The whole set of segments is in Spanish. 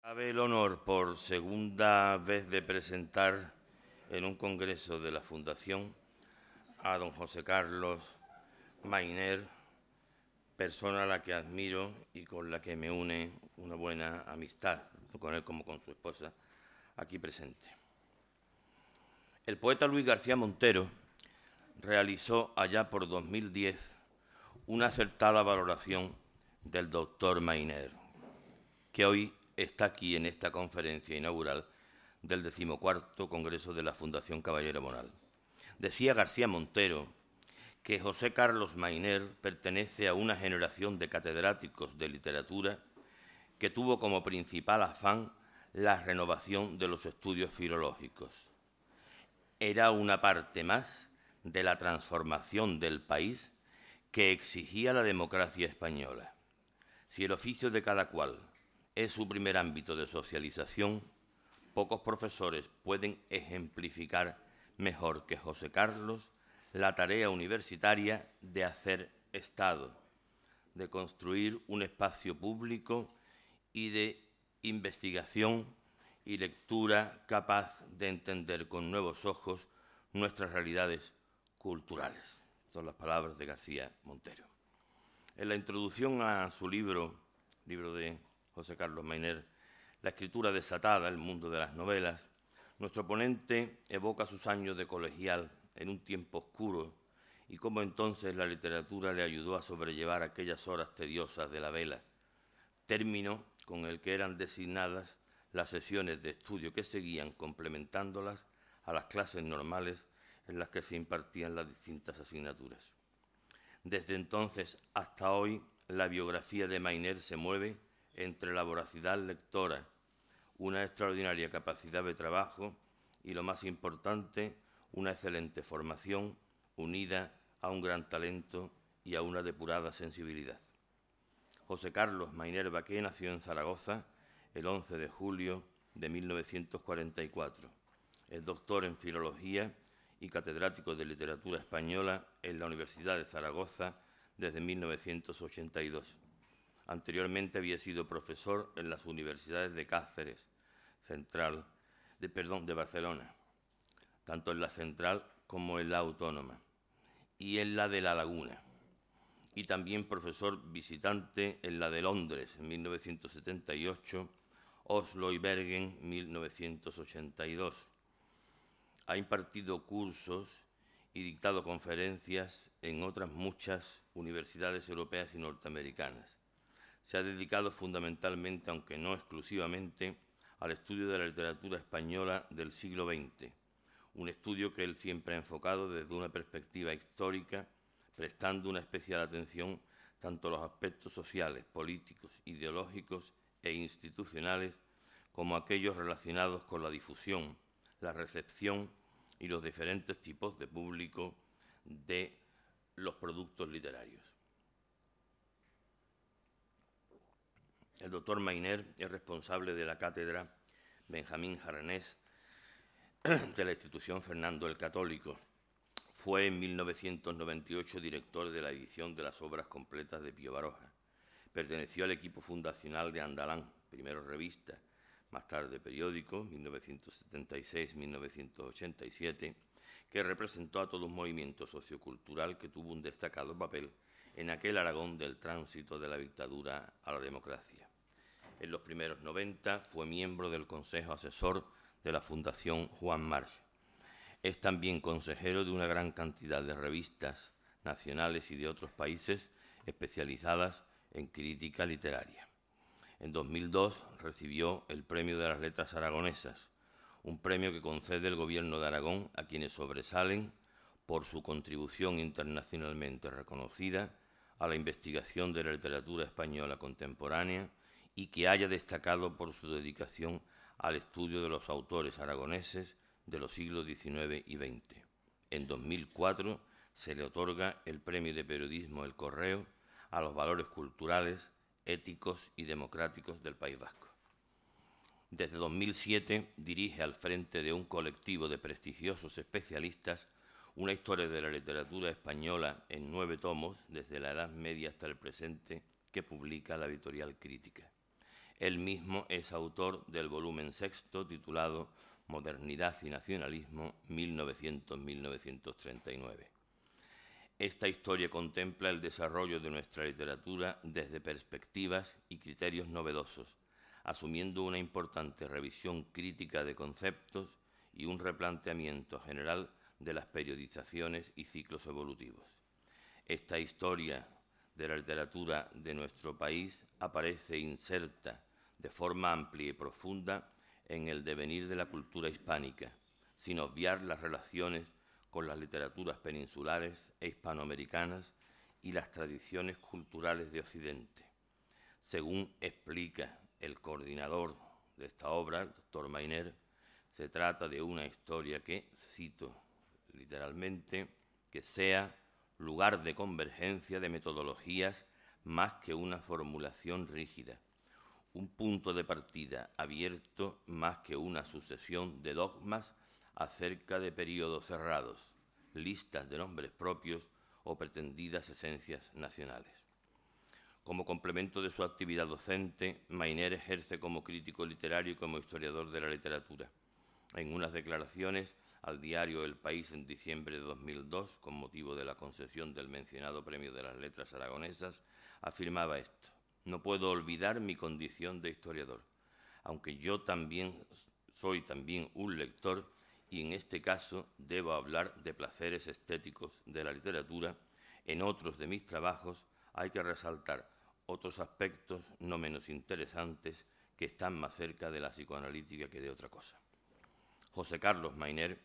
Cabe el honor por segunda vez de presentar en un congreso de la Fundación a don José Carlos Mayner, persona a la que admiro y con la que me une una buena amistad, tanto con él como con su esposa, aquí presente. El poeta Luis García Montero realizó allá por 2010 una acertada valoración del doctor Mayner, que hoy está aquí en esta conferencia inaugural del 14º Congreso de la Fundación Caballero Moral. Decía García Montero que José Carlos Mayner pertenece a una generación de catedráticos de literatura que tuvo como principal afán la renovación de los estudios filológicos. Era una parte más de la transformación del país que exigía la democracia española. Si el oficio de cada cual es su primer ámbito de socialización, pocos profesores pueden ejemplificar mejor que José Carlos la tarea universitaria de hacer Estado, de construir un espacio público y de investigación y lectura capaz de entender con nuevos ojos nuestras realidades culturales. Son las palabras de García Montero. En la introducción a su libro de José Carlos Mayner, La escritura desatada, el mundo de las novelas, nuestro ponente evoca sus años de colegial en un tiempo oscuro y cómo entonces la literatura le ayudó a sobrellevar aquellas horas tediosas de la vela, término con el que eran designadas las sesiones de estudio que seguían complementándolas a las clases normales en las que se impartían las distintas asignaturas. Desde entonces hasta hoy, la biografía de Mayner se mueve entre la voracidad lectora, una extraordinaria capacidad de trabajo y, lo más importante, una excelente formación unida a un gran talento y a una depurada sensibilidad. José Carlos Mayner Baqué nació en Zaragoza el 11 de julio de 1944. Es doctor en Filología y catedrático de Literatura Española en la Universidad de Zaragoza desde 1982. Anteriormente había sido profesor en las universidades de Cáceres, de Barcelona, tanto en la Central como en la Autónoma, y en la de La Laguna, y también profesor visitante en la de Londres en 1978, Oslo y Bergen 1982. Ha impartido cursos y dictado conferencias en otras muchas universidades europeas y norteamericanas. Se ha dedicado fundamentalmente, aunque no exclusivamente, al estudio de la literatura española del siglo XX, un estudio que él siempre ha enfocado desde una perspectiva histórica, prestando una especial atención tanto a los aspectos sociales, políticos, ideológicos e institucionales, como a aquellos relacionados con la difusión, la recepción y los diferentes tipos de público de los productos literarios. El doctor Mayner es responsable de la cátedra Benjamín Jaranés de la institución Fernando el Católico. Fue en 1998 director de la edición de las obras completas de Pío Baroja. Perteneció al equipo fundacional de Andalán, primero revista, más tarde periódico, 1976-1987, que representó a todo un movimiento sociocultural que tuvo un destacado papel en aquel Aragón del tránsito de la dictadura a la democracia. En los primeros 90 fue miembro del Consejo Asesor de la Fundación Juan March. Es también consejero de una gran cantidad de revistas nacionales y de otros países especializadas en crítica literaria. En 2002 recibió el Premio de las Letras Aragonesas, un premio que concede el Gobierno de Aragón a quienes sobresalen por su contribución internacionalmente reconocida a la investigación de la literatura española contemporánea y que haya destacado por su dedicación al estudio de los autores aragoneses de los siglos XIX y XX. En 2004 se le otorga el Premio de Periodismo El Correo a los valores culturales, éticos y democráticos del País Vasco. Desde 2007 dirige al frente de un colectivo de prestigiosos especialistas una historia de la literatura española en 9 tomos, desde la Edad Media hasta el presente, que publica la editorial Crítica. Él mismo es autor del volumen sexto titulado Modernidad y Nacionalismo 1900-1939. Esta historia contempla el desarrollo de nuestra literatura desde perspectivas y criterios novedosos, asumiendo una importante revisión crítica de conceptos y un replanteamiento general de las periodizaciones y ciclos evolutivos. Esta historia de la literatura de nuestro país aparece inserta de forma amplia y profunda en el devenir de la cultura hispánica, sin obviar las relaciones con las literaturas peninsulares e hispanoamericanas y las tradiciones culturales de Occidente. Según explica el coordinador de esta obra, el doctor Mayner, se trata de una historia que, cito literalmente, que sea lugar de convergencia de metodologías más que una formulación rígida, un punto de partida abierto más que una sucesión de dogmas acerca de períodos cerrados, listas de nombres propios o pretendidas esencias nacionales. Como complemento de su actividad docente, Mayner ejerce como crítico literario y como historiador de la literatura. En unas declaraciones al diario El País en diciembre de 2002, con motivo de la concesión del mencionado Premio de las Letras Aragonesas, afirmaba esto: «No puedo olvidar mi condición de historiador, aunque yo soy también un lector, y en este caso debo hablar de placeres estéticos de la literatura. En otros de mis trabajos hay que resaltar otros aspectos no menos interesantes que están más cerca de la psicoanalítica que de otra cosa». José Carlos Mayner,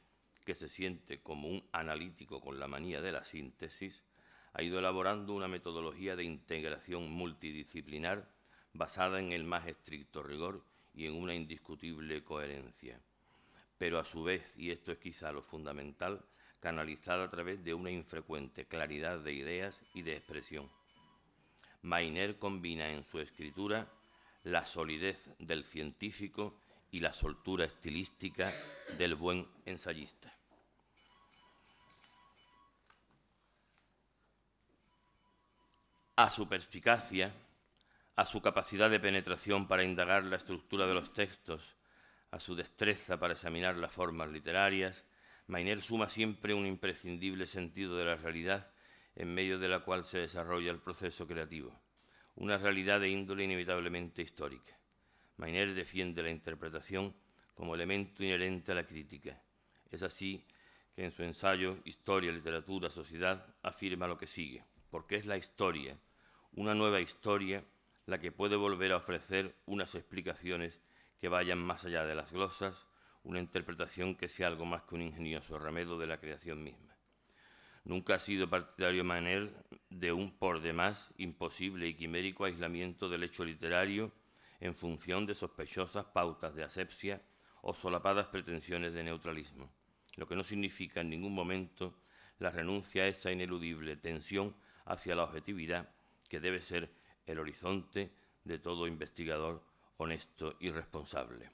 que se siente como un analítico con la manía de la síntesis, ha ido elaborando una metodología de integración multidisciplinar basada en el más estricto rigor y en una indiscutible coherencia, pero a su vez, y esto es quizá lo fundamental, canalizada a través de una infrecuente claridad de ideas y de expresión. Mayner combina en su escritura la solidez del científico y la soltura estilística del buen ensayista. A su perspicacia, a su capacidad de penetración para indagar la estructura de los textos, a su destreza para examinar las formas literarias, Mayner suma siempre un imprescindible sentido de la realidad en medio de la cual se desarrolla el proceso creativo, una realidad de índole inevitablemente histórica. Mayner defiende la interpretación como elemento inherente a la crítica. Es así que en su ensayo Historia, Literatura, Sociedad afirma lo que sigue: porque es la historia, una nueva historia, la que puede volver a ofrecer unas explicaciones que vayan más allá de las glosas, una interpretación que sea algo más que un ingenioso remedio de la creación misma. Nunca ha sido partidario Mayner de un por demás imposible y quimérico aislamiento del hecho literario en función de sospechosas pautas de asepsia o solapadas pretensiones de neutralismo, lo que no significa en ningún momento la renuncia a esa ineludible tensión hacia la objetividad que debe ser el horizonte de todo investigador honesto y responsable.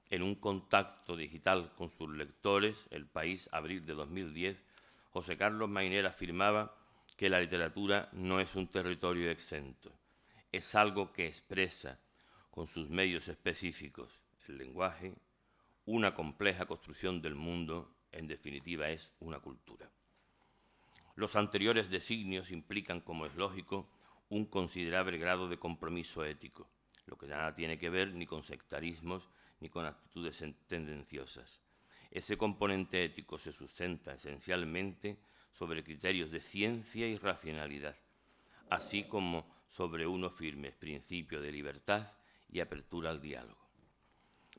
En un contacto digital con sus lectores, El País, abril de 2010, José Carlos Mayner afirmaba que la literatura no es un territorio exento, es algo que expresa con sus medios específicos, el lenguaje, una compleja construcción del mundo, en definitiva es una cultura. Los anteriores designios implican, como es lógico, un considerable grado de compromiso ético, lo que nada tiene que ver ni con sectarismos ni con actitudes tendenciosas. Ese componente ético se sustenta esencialmente sobre criterios de ciencia y racionalidad, así como sobre unos firmes principios de libertad y apertura al diálogo.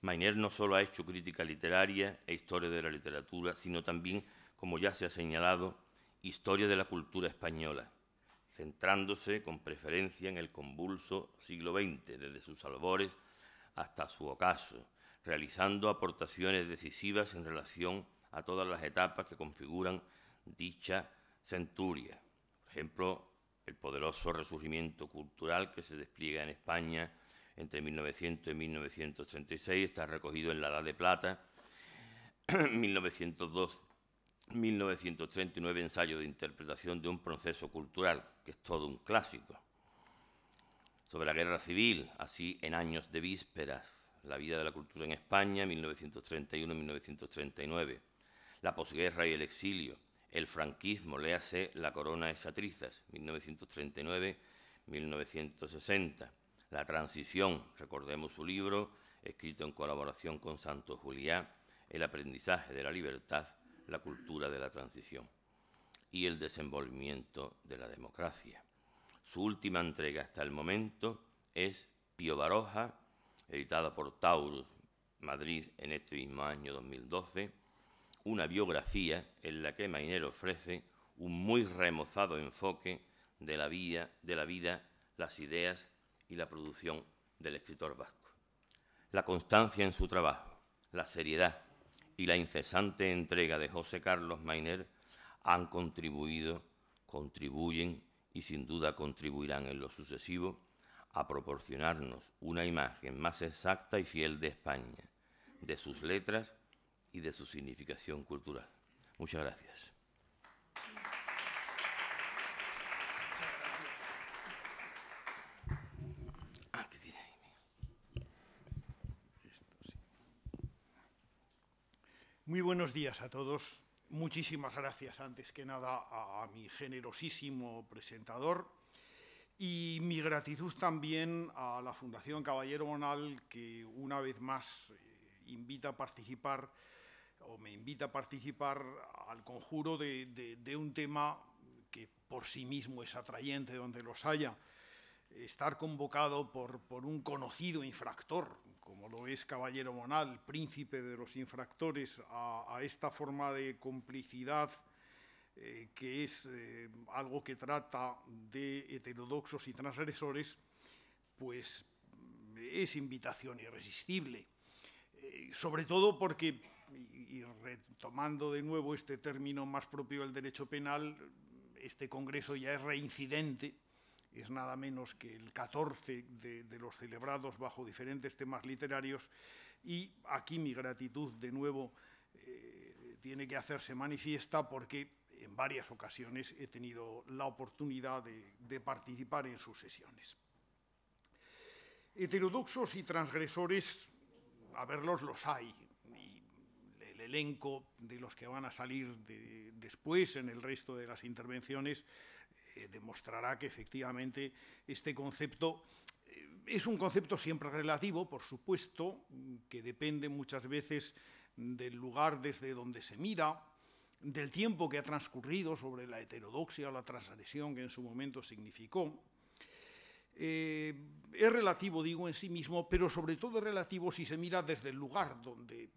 Mayner no solo ha hecho crítica literaria e historia de la literatura, sino también, como ya se ha señalado, historia de la cultura española, centrándose con preferencia en el convulso siglo XX, desde sus albores hasta su ocaso, realizando aportaciones decisivas en relación a todas las etapas que configuran dicha centuria. Por ejemplo, el poderoso resurgimiento cultural que se despliega en España entre 1900 y 1936, está recogido en la Edad de Plata, 1902-1939, ensayo de interpretación de un proceso cultural, que es todo un clásico. sobre la guerra civil, así en años de vísperas, la vida de la cultura en España, 1931-1939, la posguerra y el exilio, el franquismo, léase La corona de Xatrizas, 1939-1960, la transición, recordemos su libro, escrito en colaboración con Santos Juliá, El aprendizaje de la libertad, la cultura de la transición, y el desenvolvimiento de la democracia. Su última entrega hasta el momento es Pío Baroja, editada por Taurus, Madrid, en este mismo año 2012, una biografía en la que Mayner ofrece un muy remozado enfoque de la vida, las ideas y la producción del escritor vasco. La constancia en su trabajo, la seriedad y la incesante entrega de José Carlos Mayner han contribuido, contribuyen y sin duda contribuirán en lo sucesivo a proporcionarnos una imagen más exacta y fiel de España, de sus letras y de su significación cultural. Muchas gracias. Muy buenos días a todos. Muchísimas gracias, antes que nada, a mi generosísimo presentador y mi gratitud también a la Fundación Caballero Bonal, que una vez más me invita a participar al conjuro de un tema que por sí mismo es atrayente donde los haya. Estar convocado por un conocido infractor, como lo es Caballero Bonal, príncipe de los infractores, a esta forma de complicidad que es algo que trata de heterodoxos y transgresores, pues es invitación irresistible. Sobre todo porque, y retomando de nuevo este término más propio del derecho penal, este congreso ya es reincidente. Es nada menos que el 14 de los celebrados bajo diferentes temas literarios, y aquí mi gratitud de nuevo tiene que hacerse manifiesta porque en varias ocasiones he tenido la oportunidad de participar en sus sesiones. Heterodoxos y transgresores, a verlos los hay, y el elenco de los que van a salir después en el resto de las intervenciones demostrará que efectivamente este concepto es un concepto siempre relativo, por supuesto, que depende muchas veces del lugar desde donde se mira, del tiempo que ha transcurrido sobre la heterodoxia o la transgresión que en su momento significó. Es relativo, digo, en sí mismo, pero sobre todo es relativo si se mira desde el lugar donde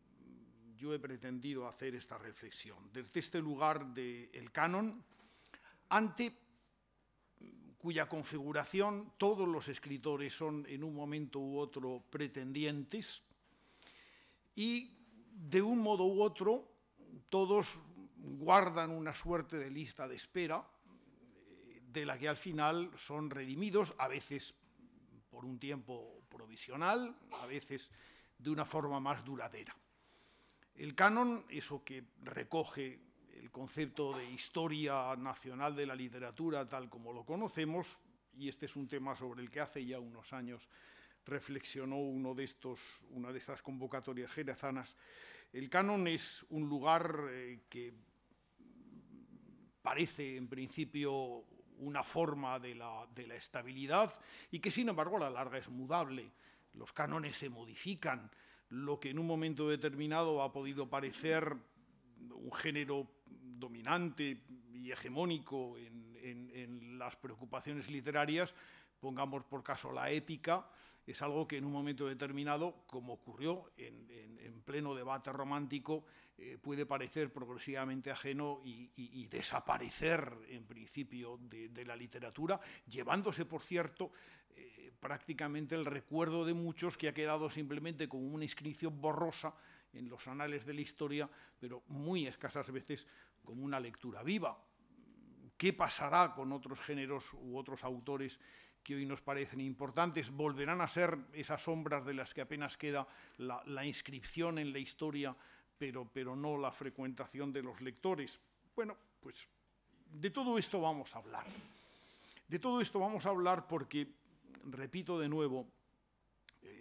yo he pretendido hacer esta reflexión, desde este lugar del canon, ante cuya configuración todos los escritores son en un momento u otro pretendientes, y de un modo u otro todos guardan una suerte de lista de espera de la que al final son redimidos, a veces por un tiempo provisional, a veces de una forma más duradera. El canon, eso que recoge el concepto de historia nacional de la literatura tal como lo conocemos, y este es un tema sobre el que hace ya unos años reflexionó una de estas convocatorias jerezanas. El canon es un lugar que parece en principio una forma de la estabilidad y que sin embargo a la larga es mudable. Los cánones se modifican. Lo que en un momento determinado ha podido parecer un género dominante y hegemónico en las preocupaciones literarias, pongamos por caso la épica, es algo que en un momento determinado, como ocurrió en pleno debate romántico, puede parecer progresivamente ajeno y desaparecer en principio de la literatura, llevándose, por cierto, prácticamente el recuerdo de muchos, que ha quedado simplemente como una inscripción borrosa en los anales de la historia, pero muy escasas veces como una lectura viva. ¿Qué pasará con otros géneros u otros autores que hoy nos parecen importantes? ¿Volverán a ser esas sombras de las que apenas queda la inscripción en la historia, pero no la frecuentación de los lectores? Bueno, pues de todo esto vamos a hablar. De todo esto vamos a hablar porque repito de nuevo,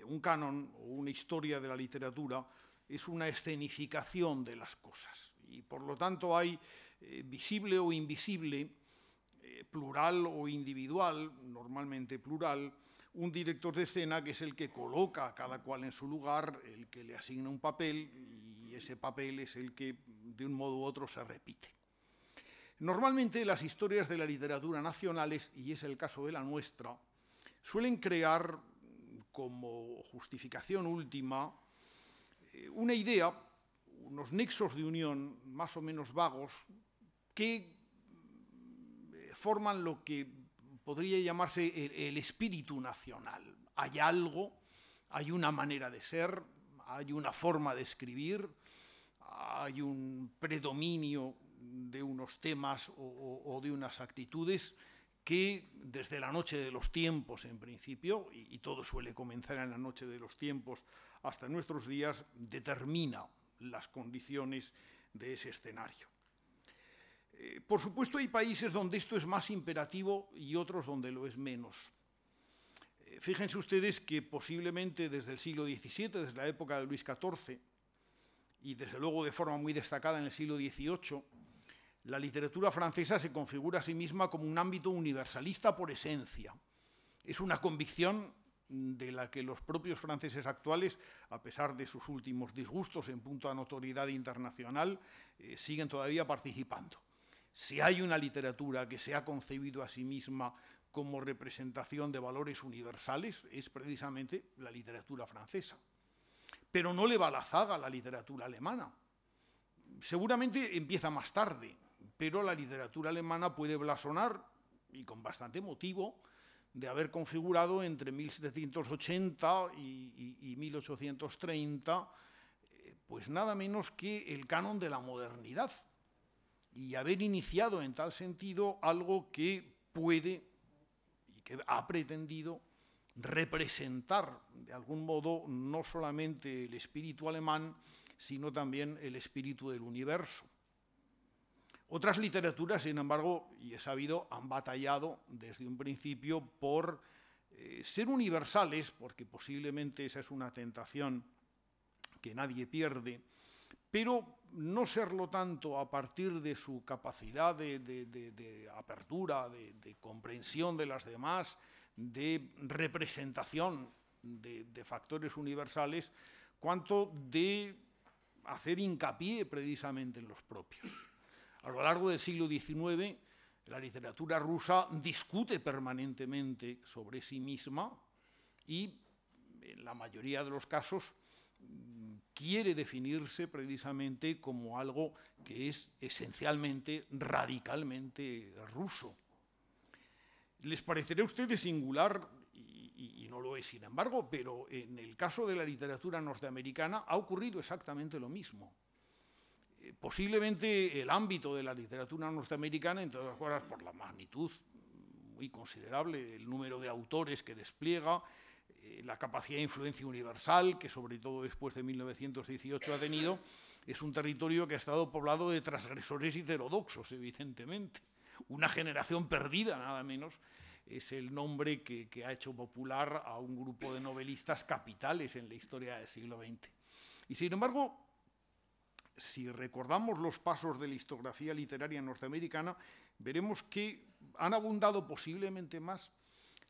un canon o una historia de la literatura es una escenificación de las cosas y por lo tanto hay visible o invisible, plural o individual, normalmente plural, un director de escena que es el que coloca a cada cual en su lugar, el que le asigna un papel y ese papel es el que de un modo u otro se repite. Normalmente las historias de la literatura nacionales, y es el caso de la nuestra, suelen crear como justificación última una idea, unos nexos de unión más o menos vagos que forman lo que podría llamarse el espíritu nacional. Hay algo, hay una manera de ser, hay una forma de escribir, hay un predominio de unos temas o de unas actitudes que desde la noche de los tiempos, en principio, y todo suele comenzar en la noche de los tiempos hasta nuestros días, determina las condiciones de ese escenario. Por supuesto, hay países donde esto es más imperativo y otros donde lo es menos. Fíjense ustedes que posiblemente desde el siglo XVII, desde la época de Luis XIV, y desde luego de forma muy destacada en el siglo XVIII, la literatura francesa se configura a sí misma como un ámbito universalista por esencia. Es una convicción de la que los propios franceses actuales, a pesar de sus últimos disgustos en punto a notoriedad internacional, siguen todavía participando. Si hay una literatura que se ha concebido a sí misma como representación de valores universales, es precisamente la literatura francesa. Pero no le va la zaga a la literatura alemana. Seguramente empieza más tarde, pero la literatura alemana puede blasonar, y con bastante motivo, de haber configurado entre 1780 y 1830, pues nada menos que el canon de la modernidad, y haber iniciado en tal sentido algo que puede y que ha pretendido representar de algún modo no solamente el espíritu alemán, sino también el espíritu del universo. Otras literaturas, sin embargo, y he sabido, han batallado desde un principio por ser universales, porque posiblemente esa es una tentación que nadie pierde, pero no serlo tanto a partir de su capacidad de apertura, de comprensión de las demás, de representación de factores universales, cuanto de hacer hincapié precisamente en los propios. A lo largo del siglo XIX, la literatura rusa discute permanentemente sobre sí misma y, en la mayoría de los casos, quiere definirse precisamente como algo que es esencialmente, radicalmente ruso. Les parecerá a ustedes singular, y no lo es sin embargo, pero en el caso de la literatura norteamericana ha ocurrido exactamente lo mismo. Posiblemente el ámbito de la literatura norteamericana, entre otras cosas por la magnitud muy considerable, el número de autores que despliega, la capacidad de influencia universal, que sobre todo después de 1918 ha tenido, es un territorio que ha estado poblado de transgresores heterodoxos, evidentemente. Una generación perdida, nada menos, es el nombre que ha hecho popular a un grupo de novelistas capitales en la historia del siglo XX. Y sin embargo, si recordamos los pasos de la historiografía literaria norteamericana, veremos que han abundado posiblemente más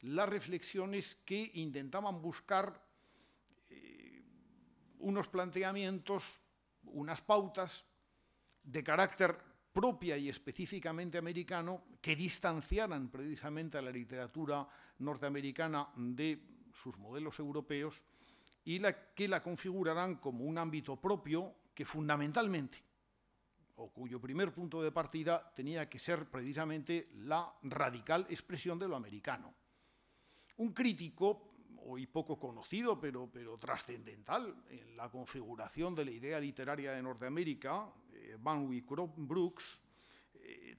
las reflexiones que intentaban buscar unos planteamientos, unas pautas de carácter propia y específicamente americano que distanciaran precisamente a la literatura norteamericana de sus modelos europeos y que la configuraran como un ámbito propio que fundamentalmente, o cuyo primer punto de partida tenía que ser precisamente la radical expresión de lo americano. Un crítico, hoy poco conocido, pero trascendental en la configuración de la idea literaria de Norteamérica, Van Wyck Brooks,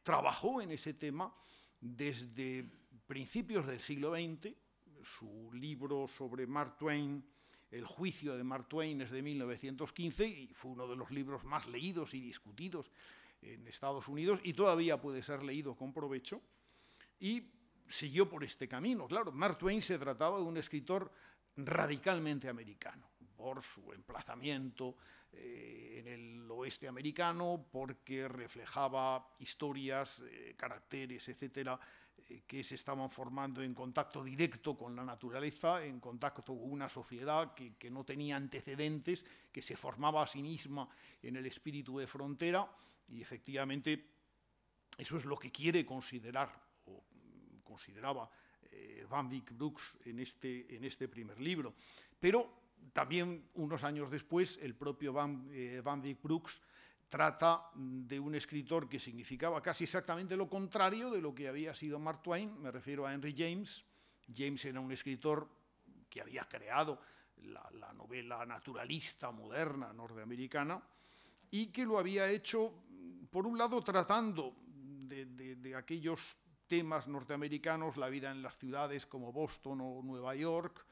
trabajó en ese tema desde principios del siglo XX. Su libro sobre Mark Twain, El juicio de Mark Twain, es de 1915 y fue uno de los libros más leídos y discutidos en Estados Unidos y todavía puede ser leído con provecho. Y siguió por este camino. Claro, Mark Twain se trataba de un escritor radicalmente americano, por su emplazamiento en el oeste americano, porque reflejaba historias, caracteres, etcétera, que se estaban formando en contacto directo con la naturaleza, en contacto con una sociedad que no tenía antecedentes, que se formaba a sí misma en el espíritu de frontera, y efectivamente eso es lo que quiere considerar, o consideraba Van Wyck Brooks en este primer libro. Pero también unos años después el propio Van Wyck Brooks trata de un escritor que significaba casi exactamente lo contrario de lo que había sido Mark Twain. Me refiero a Henry James. James era un escritor que había creado la novela naturalista moderna norteamericana y que lo había hecho, por un lado, tratando de aquellos temas norteamericanos, la vida en las ciudades como Boston o Nueva York,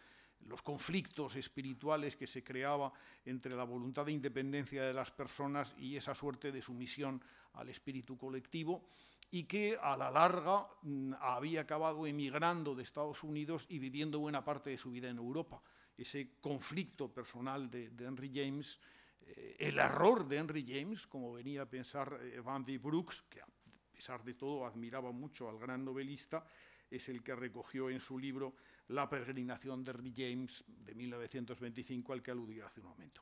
los conflictos espirituales que se creaba entre la voluntad de independencia de las personas y esa suerte de sumisión al espíritu colectivo, y que a la larga había acabado emigrando de Estados Unidos y viviendo buena parte de su vida en Europa. Ese conflicto personal de Henry James, el error de Henry James, como venía a pensar Van Wyck Brooks, que a pesar de todo admiraba mucho al gran novelista, es el que recogió en su libro La peregrinación de Henry James, de 1925, al que aludí hace un momento.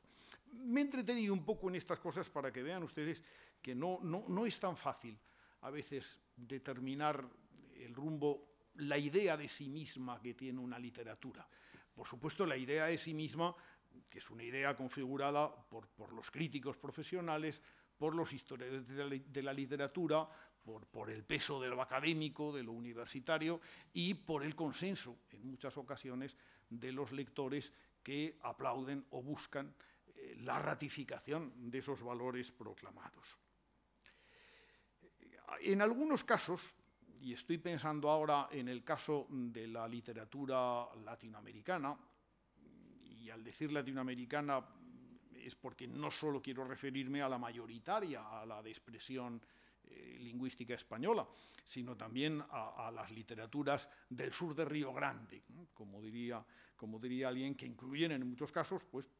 Me he entretenido un poco en estas cosas para que vean ustedes que no es tan fácil a veces determinar el rumbo, la idea de sí misma que tiene una literatura. Por supuesto, la idea de sí misma, que es una idea configurada por los críticos profesionales, por los historiadores de la literatura, por el peso de lo académico, de lo universitario, y por el consenso, en muchas ocasiones, de los lectores que aplauden o buscan la ratificación de esos valores proclamados. En algunos casos, y estoy pensando ahora en el caso de la literatura latinoamericana, y al decir latinoamericana es porque no solo quiero referirme a la mayoritaria, a la de expresión lingüística española, sino también a las literaturas del sur de Río Grande, ¿no? como diría alguien, que incluyen en muchos casos pues,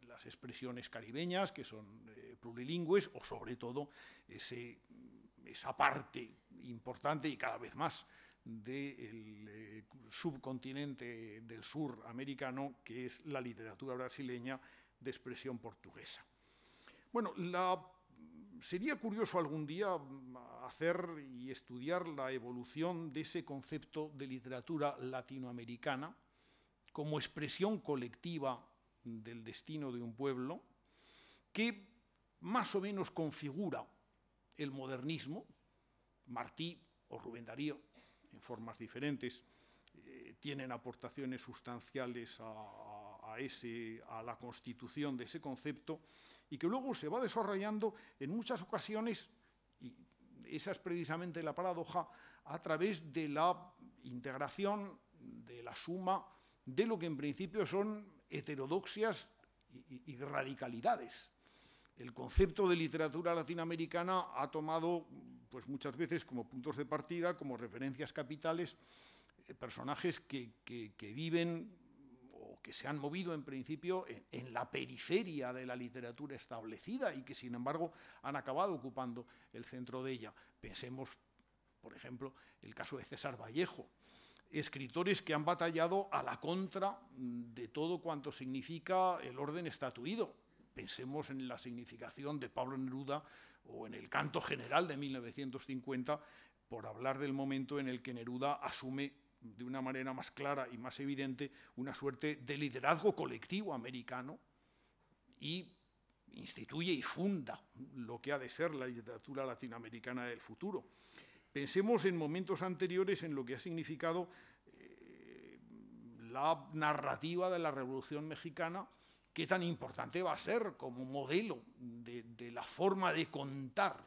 las expresiones caribeñas, que son plurilingües, o sobre todo esa parte importante y cada vez más del subcontinente del sur americano, que es la literatura brasileña de expresión portuguesa. Bueno, sería curioso algún día hacer y estudiar la evolución de ese concepto de literatura latinoamericana como expresión colectiva del destino de un pueblo, que más o menos configura el modernismo. Martí o Rubén Darío, en formas diferentes, tienen aportaciones sustanciales a la constitución de ese concepto, y que luego se va desarrollando en muchas ocasiones, y esa es precisamente la paradoja, a través de la integración, de la suma de lo que en principio son heterodoxias y radicalidades. El concepto de literatura latinoamericana ha tomado pues, muchas veces como puntos de partida, como referencias capitales, personajes que viven o que se han movido en principio en la periferia de la literatura establecida y que sin embargo han acabado ocupando el centro de ella. Pensemos, por ejemplo, el caso de César Vallejo. Escritores que han batallado a la contra de todo cuanto significa el orden estatuido. Pensemos en la significación de Pablo Neruda o en el Canto General de 1950, por hablar del momento en el que Neruda asume de una manera más clara y más evidente una suerte de liderazgo colectivo americano y instituye y funda lo que ha de ser la literatura latinoamericana del futuro. Pensemos en momentos anteriores en lo que ha significado la narrativa de la Revolución Mexicana, qué tan importante va a ser como modelo de la forma de contar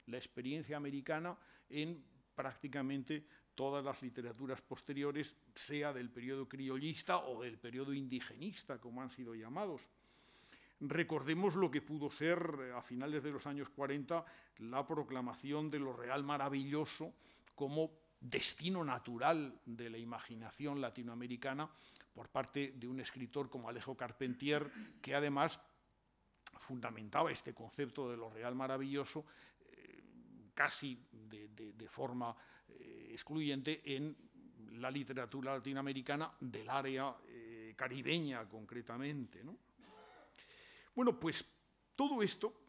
la experiencia americana en prácticamente todas las literaturas posteriores, sea del periodo criollista o del periodo indigenista, como han sido llamados. Recordemos lo que pudo ser, a finales de los años 40, la proclamación de lo real maravilloso como destino natural de la imaginación latinoamericana por parte de un escritor como Alejo Carpentier, que además fundamentaba este concepto de lo real maravilloso casi de forma excluyente en la literatura latinoamericana del área caribeña concretamente, ¿no? Bueno, pues todo esto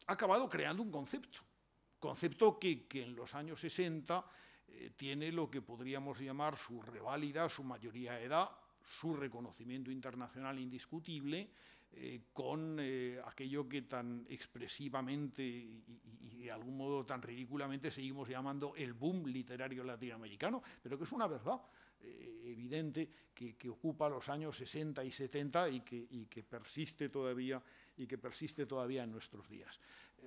ha acabado creando un concepto que en los años 60 tiene lo que podríamos llamar su reválida, su mayoría de edad, su reconocimiento internacional indiscutible, con aquello que tan expresivamente y de algún modo tan ridículamente seguimos llamando el boom literario latinoamericano, pero que es una verdad evidente que ocupa los años 60 y 70 y que persiste todavía en nuestros días.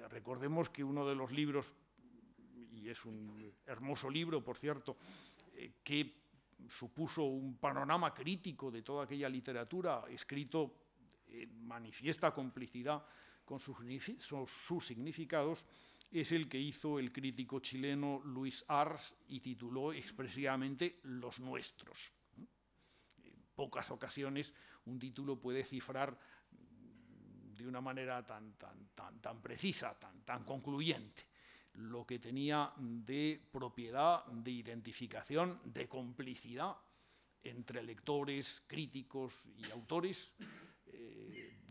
Recordemos que uno de los libros, y es un hermoso libro, por cierto, que supuso un panorama crítico de toda aquella literatura, escrito en manifiesta complicidad con sus significados, es el que hizo el crítico chileno Luis Ars y tituló expresivamente Los Nuestros. En pocas ocasiones un título puede cifrar de una manera tan precisa, tan concluyente, lo que tenía de propiedad, de identificación, de complicidad entre lectores, críticos y autores,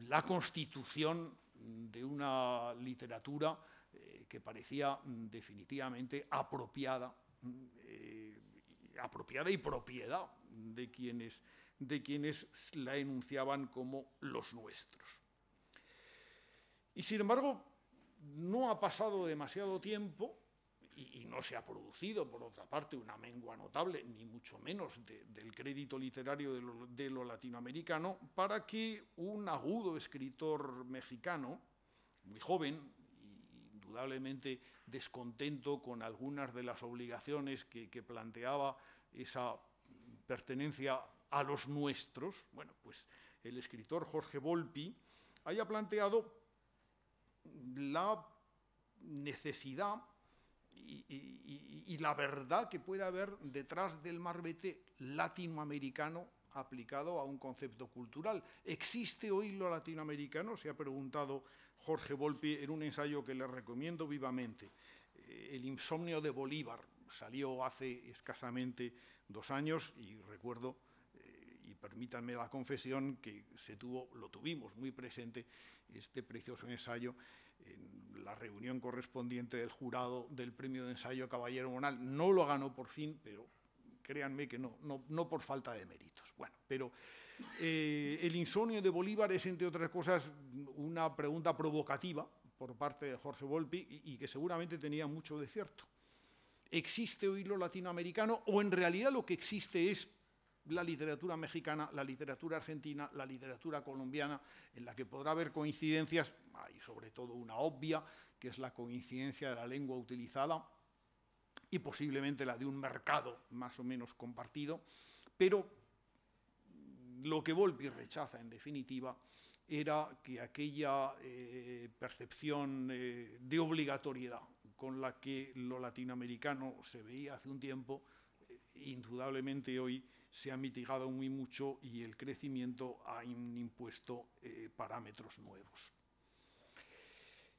la constitución de una literatura que parecía definitivamente apropiada y propiedad de quienes la enunciaban como los nuestros. Y sin embargo, no ha pasado demasiado tiempo y no se ha producido, por otra parte, una mengua notable, ni mucho menos del crédito literario de lo latinoamericano, para que un agudo escritor mexicano, muy joven, indudablemente descontento con algunas de las obligaciones que planteaba esa pertenencia a los nuestros, bueno, pues el escritor Jorge Volpi haya planteado la necesidad y la verdad que puede haber detrás del marbete latinoamericano aplicado a un concepto cultural. ¿Existe hoy lo latinoamericano?, se ha preguntado Jorge Volpi en un ensayo que le recomiendo vivamente. El insomnio de Bolívar salió hace escasamente 2 años y recuerdo, y permítanme la confesión, que lo tuvimos muy presente este precioso ensayo en la reunión correspondiente del jurado del premio de ensayo Caballero Bonal. No lo ganó por fin, pero créanme que no por falta de méritos. Bueno, pero el insomnio de Bolívar es, entre otras cosas, una pregunta provocativa por parte de Jorge Volpi y que seguramente tenía mucho de cierto. ¿Existe hoy lo latinoamericano o en realidad lo que existe es la literatura mexicana, la literatura argentina, la literatura colombiana, en la que podrá haber coincidencias, hay sobre todo una obvia, que es la coincidencia de la lengua utilizada y posiblemente la de un mercado más o menos compartido, pero lo que Volpi rechaza, en definitiva, era que aquella percepción de obligatoriedad con la que lo latinoamericano se veía hace un tiempo, indudablemente hoy se ha mitigado muy mucho y el crecimiento ha impuesto parámetros nuevos.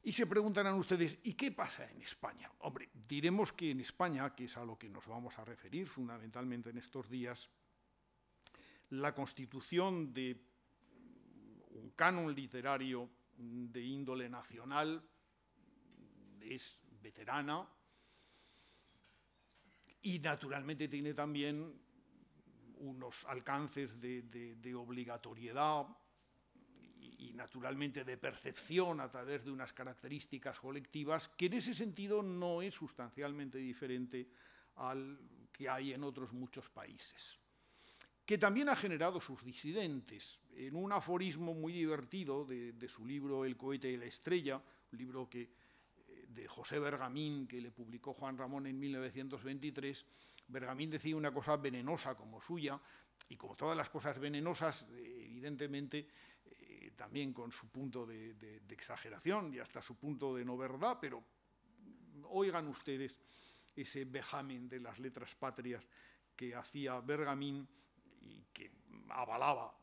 Y se preguntarán ustedes, ¿y qué pasa en España? Hombre, diremos que en España, que es a lo que nos vamos a referir fundamentalmente en estos días, la constitución de un canon literario de índole nacional es veterana y naturalmente tiene también unos alcances de obligatoriedad y naturalmente de percepción a través de unas características colectivas que en ese sentido no es sustancialmente diferente al que hay en otros muchos países, que también ha generado sus disidentes. En un aforismo muy divertido de su libro El cohete y la estrella, un libro de José Bergamín, que le publicó Juan Ramón en 1923, Bergamín decía una cosa venenosa como suya, y como todas las cosas venenosas, evidentemente, también con su punto de exageración y hasta su punto de no verdad, pero oigan ustedes ese vejamen de las letras patrias que hacía Bergamín y que avalaba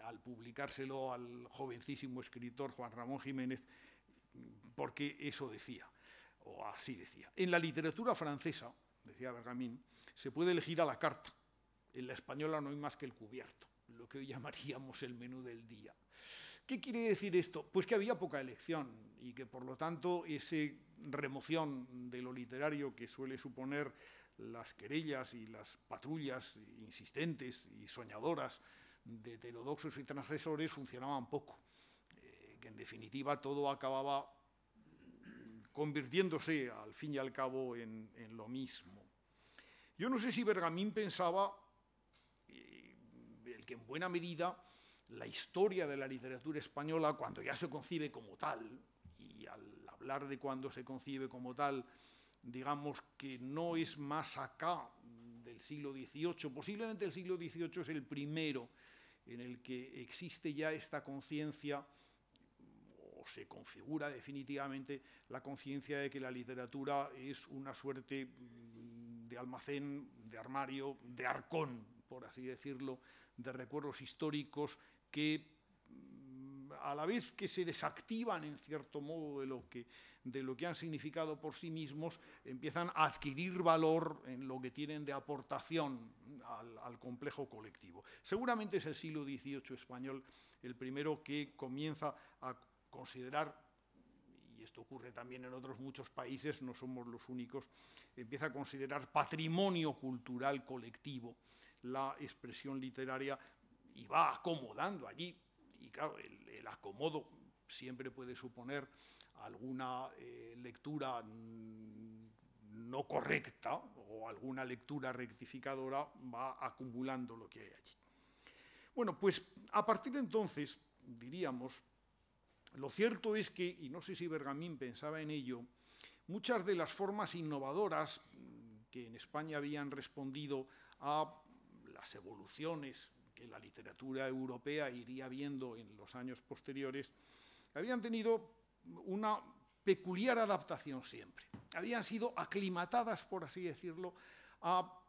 al publicárselo al jovencísimo escritor Juan Ramón Jiménez, porque eso decía, o así decía. En la literatura francesa, decía Bergamín, se puede elegir a la carta. En la española no hay más que el cubierto, lo que hoy llamaríamos el menú del día. ¿Qué quiere decir esto? Pues que había poca elección y que, por lo tanto, esa remoción de lo literario que suele suponer las querellas y las patrullas insistentes y soñadoras de heterodoxos y transgresores funcionaban poco, que en definitiva todo acababa convirtiéndose al fin y al cabo en lo mismo. Yo no sé si Bergamín pensaba el que en buena medida la historia de la literatura española, cuando ya se concibe como tal, y al hablar de cuando se concibe como tal, digamos que no es más acá del siglo XVIII, posiblemente el siglo XVIII es el primero en el que existe ya esta conciencia, o se configura definitivamente la conciencia de que la literatura es una suerte de almacén, de armario, de arcón, por así decirlo, de recuerdos históricos que, a la vez que se desactivan en cierto modo de lo que han significado por sí mismos, empiezan a adquirir valor en lo que tienen de aportación al complejo colectivo. Seguramente es el siglo XVIII español el primero que comienza a considerar, y esto ocurre también en otros muchos países, no somos los únicos, empieza a considerar patrimonio cultural colectivo la expresión literaria y va acomodando allí. Y claro, el acomodo siempre puede suponer alguna lectura no correcta o alguna lectura rectificadora, va acumulando lo que hay allí. Bueno, pues a partir de entonces, diríamos, lo cierto es que, y no sé si Bergamín pensaba en ello, muchas de las formas innovadoras que en España habían respondido a las evoluciones que la literatura europea iría viendo en los años posteriores, habían tenido una peculiar adaptación siempre. Habían sido aclimatadas, por así decirlo, a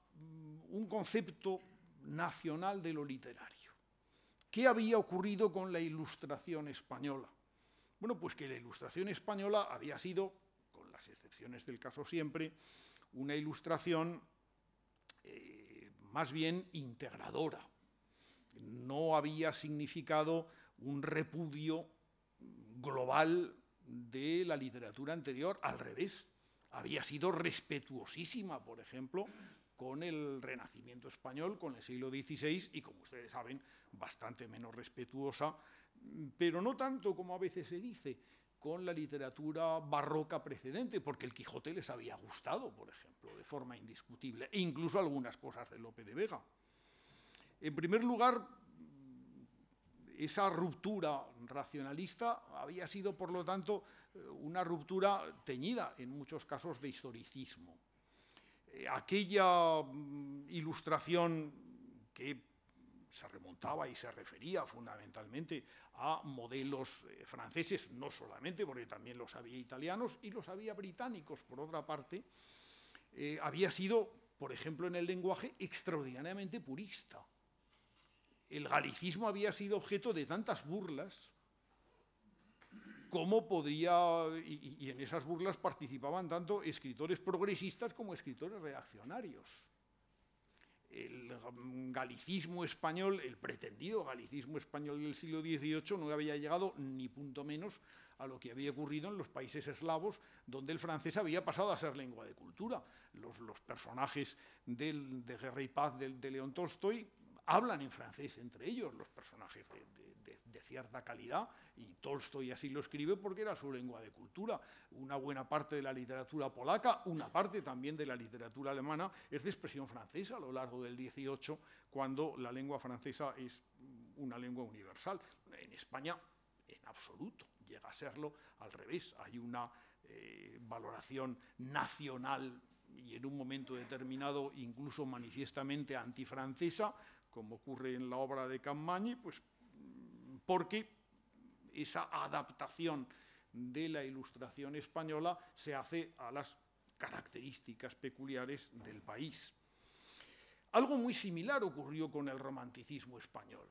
un concepto nacional de lo literario. ¿Qué había ocurrido con la Ilustración española? Bueno, pues que la Ilustración española había sido, con las excepciones del caso siempre, una ilustración más bien integradora. No había significado un repudio global de la literatura anterior, al revés. Había sido respetuosísima, por ejemplo, con el Renacimiento español, con el siglo XVI, y como ustedes saben, bastante menos respetuosa, pero no tanto como a veces se dice, con la literatura barroca precedente, porque el Quijote les había gustado, por ejemplo, de forma indiscutible, e incluso algunas cosas de Lope de Vega. En primer lugar, esa ruptura racionalista había sido, por lo tanto, una ruptura teñida, en muchos casos, de historicismo. Aquella ilustración que se remontaba y se refería fundamentalmente a modelos franceses, no solamente, porque también los había italianos y los había británicos, por otra parte, había sido, por ejemplo, en el lenguaje, extraordinariamente purista. El galicismo había sido objeto de tantas burlas como podría, y en esas burlas participaban tanto escritores progresistas como escritores reaccionarios. El galicismo español, el pretendido galicismo español del siglo XVIII no había llegado ni punto menos a lo que había ocurrido en los países eslavos, donde el francés había pasado a ser lengua de cultura. Los personajes de Guerra y Paz de León Tolstoy hablan en francés entre ellos, los personajes de cierta calidad, y Tolstoy así lo escribe porque era su lengua de cultura. Una buena parte de la literatura polaca, una parte también de la literatura alemana, es de expresión francesa a lo largo del XVIII, cuando la lengua francesa es una lengua universal. En España, en absoluto, llega a serlo al revés. Hay una valoración nacional y en un momento determinado incluso manifiestamente antifrancesa, como ocurre en la obra de Capmany, pues porque esa adaptación de la Ilustración española se hace a las características peculiares del país. Algo muy similar ocurrió con el romanticismo español.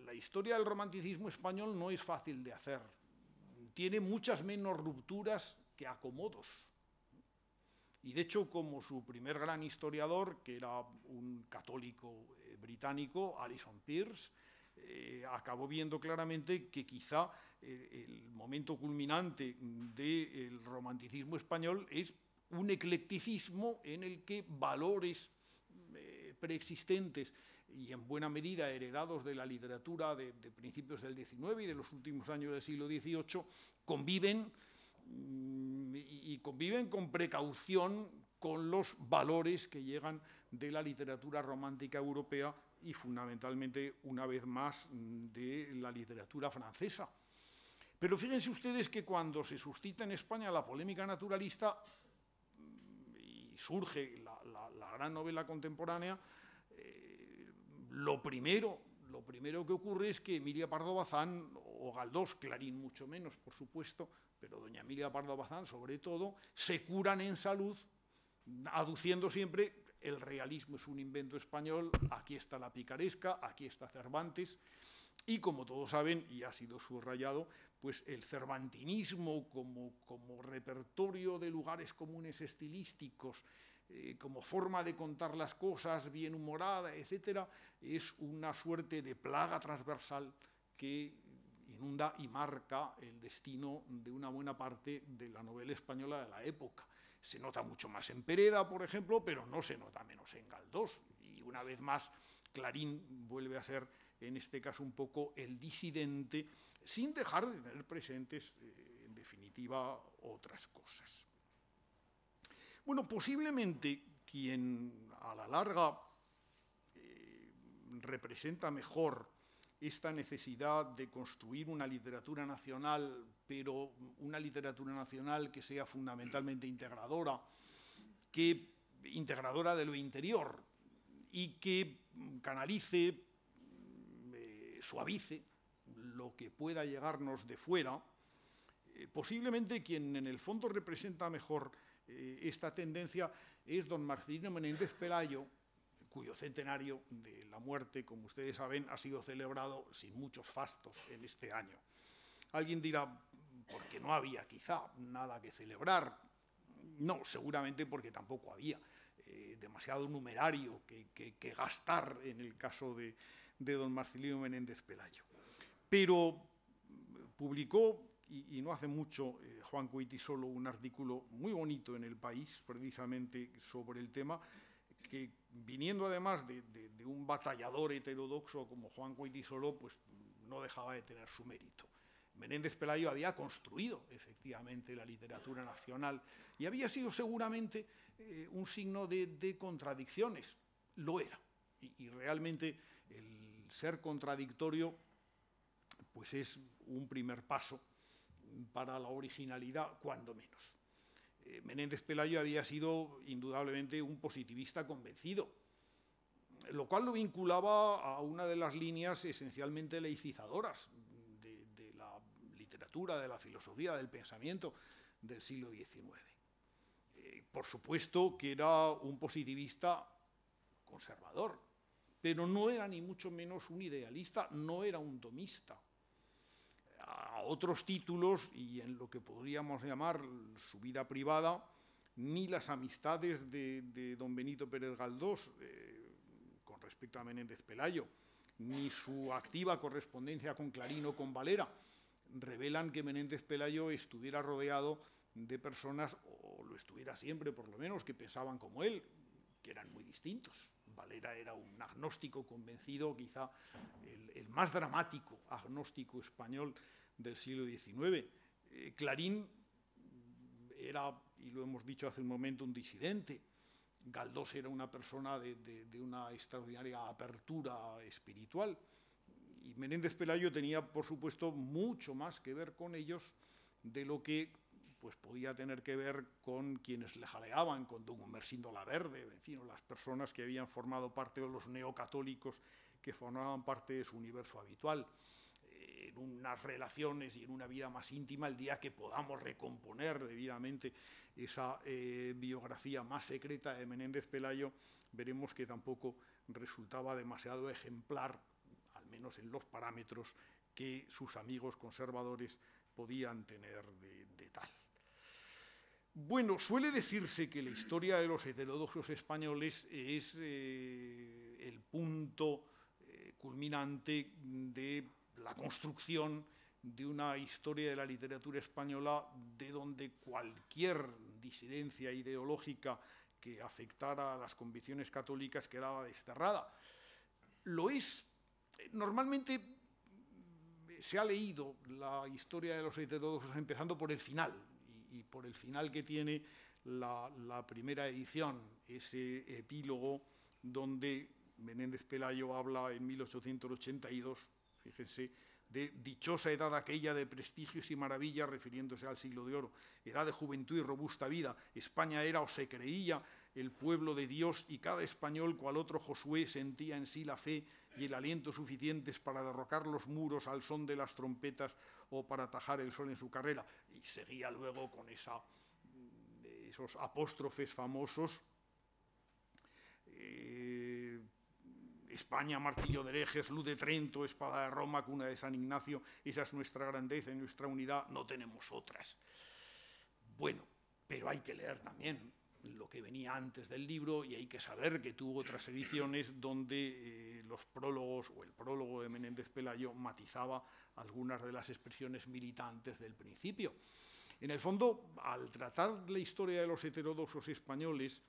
La historia del romanticismo español no es fácil de hacer. Tiene muchas menos rupturas que acomodos. Y de hecho, como su primer gran historiador, que era un católico británico, Alison Pierce, acabó viendo claramente que quizá el momento culminante del romanticismo español es un eclecticismo en el que valores preexistentes y en buena medida heredados de la literatura de principios del XIX y de los últimos años del siglo XVIII conviven y conviven con precaución con los valores que llegan de la literatura romántica europea y fundamentalmente, una vez más, de la literatura francesa. Pero fíjense ustedes que cuando se suscita en España la polémica naturalista y surge la gran novela contemporánea, lo primero que ocurre es que Emilia Pardo Bazán o Galdós, Clarín mucho menos, por supuesto, pero doña Emilia Pardo Bazán sobre todo, se curan en salud aduciendo siempre el realismo es un invento español, aquí está la picaresca, aquí está Cervantes, y como todos saben, y ha sido subrayado, pues el cervantinismo como repertorio de lugares comunes estilísticos, como forma de contar las cosas bien humorada, etcétera, es una suerte de plaga transversal que inunda y marca el destino de una buena parte de la novela española de la época. Se nota mucho más en Pereda, por ejemplo, pero no se nota menos en Galdós. Y una vez más, Clarín vuelve a ser, en este caso, un poco el disidente, sin dejar de tener presentes, en definitiva, otras cosas. Bueno, posiblemente quien a la larga representa mejor esta necesidad de construir una literatura nacional, pero una literatura nacional que sea fundamentalmente integradora de lo interior y que canalice, suavice lo que pueda llegarnos de fuera, posiblemente quien en el fondo representa mejor esta tendencia es don Marcelino Menéndez Pelayo, cuyo centenario de la muerte, como ustedes saben, ha sido celebrado sin muchos fastos en este año. Alguien dirá, porque no había quizá nada que celebrar. No, seguramente porque tampoco había demasiado numerario que gastar en el caso de don Marcelino Menéndez Pelayo. Pero publicó, y no hace mucho, Juan Coitisolo, un artículo muy bonito en El País, precisamente sobre el tema, que viniendo además de un batallador heterodoxo como Juan Coitisolo, pues no dejaba de tener su mérito. Menéndez Pelayo había construido efectivamente la literatura nacional y había sido seguramente un signo de contradicciones. Lo era. Y realmente el ser contradictorio pues es un primer paso para la originalidad, cuando menos. Menéndez Pelayo había sido indudablemente un positivista convencido, lo cual lo vinculaba a una de las líneas esencialmente laicizadoras de la literatura, de la filosofía, del pensamiento del siglo XIX. Por supuesto que era un positivista conservador, pero no era ni mucho menos un idealista, no era un tomista. A otros títulos, y en lo que podríamos llamar su vida privada, ni las amistades de don Benito Pérez Galdós con respecto a Menéndez Pelayo, ni su activa correspondencia con Clarín o con Valera, revelan que Menéndez Pelayo estuviera rodeado de personas, o lo estuviera siempre por lo menos, que pensaban como él, que eran muy distintos. Valera era un agnóstico convencido, quizá el más dramático agnóstico español del siglo XIX. Clarín era, y lo hemos dicho hace un momento, un disidente. Galdós era una persona de una extraordinaria apertura espiritual. Y Menéndez Pelayo tenía, por supuesto, mucho más que ver con ellos de lo que pues podía tener que ver con quienes le jaleaban, con don Gumersindo Laverde, en fin, las personas que habían formado parte de los neocatólicos que formaban parte de su universo habitual. en unas relaciones y en una vida más íntima el día que podamos recomponer debidamente esa biografía más secreta de Menéndez Pelayo, veremos que tampoco resultaba demasiado ejemplar, al menos en los parámetros que sus amigos conservadores podían tener de tal. Bueno, suele decirse que la historia de los heterodoxos españoles es el punto culminante de la construcción de una historia de la literatura española de donde cualquier disidencia ideológica que afectara a las convicciones católicas quedaba desterrada. Lo es. Normalmente se ha leído la historia de los heterodoxos empezando por el final, y por el final que tiene la primera edición, ese epílogo donde Menéndez Pelayo habla en 1882, fíjense, de dichosa edad aquella de prestigios y maravillas, refiriéndose al siglo de oro, edad de juventud y robusta vida. España era o se creía el pueblo de Dios, y cada español, cual otro Josué, sentía en sí la fe y el aliento suficientes para derrocar los muros al son de las trompetas o para atajar el sol en su carrera. Y seguía luego con esos apóstrofes famosos. España, martillo de herejes, luz de Trento, espada de Roma, cuna de San Ignacio, esa es nuestra grandeza y nuestra unidad, no tenemos otras. Bueno, pero hay que leer también lo que venía antes del libro, y hay que saber que tuvo otras ediciones donde los prólogos o el prólogo de Menéndez Pelayo matizaba algunas de las expresiones militantes del principio. En el fondo, al tratar la historia de los heterodoxos españoles,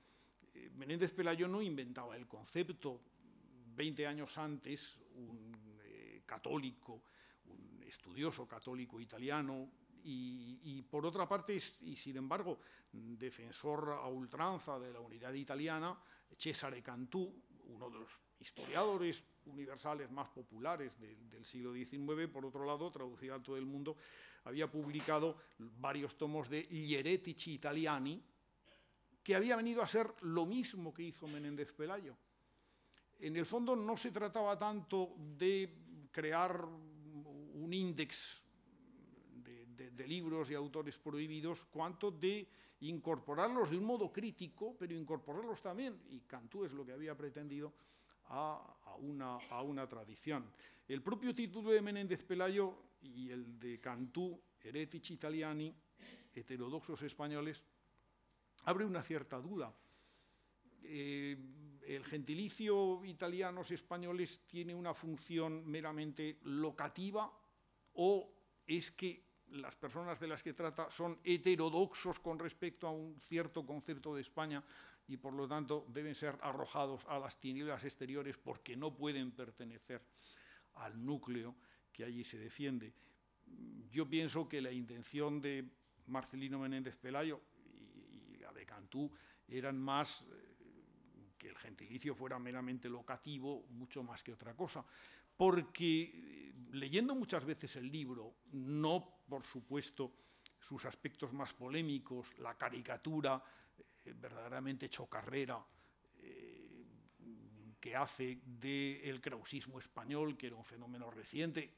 Menéndez Pelayo no inventaba el concepto. 20 años antes, un católico, un estudioso católico italiano, y por otra parte, y sin embargo, defensor a ultranza de la unidad italiana, Cesare Cantù, uno de los historiadores universales más populares del siglo XIX, por otro lado, traducido a todo el mundo, había publicado varios tomos de Gli eretici italiani, que había venido a ser lo mismo que hizo Menéndez Pelayo. En el fondo no se trataba tanto de crear un índice de libros y autores prohibidos, cuanto de incorporarlos de un modo crítico, pero incorporarlos también, y Cantù es lo que había pretendido, a una tradición. El propio título de Menéndez Pelayo y el de Cantù, Eretici Italiani, heterodoxos españoles, abre una cierta duda. El gentilicio italianos españoles tiene una función meramente locativa, o es que las personas de las que trata son heterodoxos con respecto a un cierto concepto de España y por lo tanto deben ser arrojados a las tinieblas exteriores porque no pueden pertenecer al núcleo que allí se defiende. Yo pienso que la intención de Marcelino Menéndez Pelayo y la de Cantù eran más que el gentilicio fuera meramente locativo, mucho más que otra cosa, porque leyendo muchas veces el libro, no por supuesto sus aspectos más polémicos, la caricatura verdaderamente chocarrera que hace del krausismo español, que era un fenómeno reciente,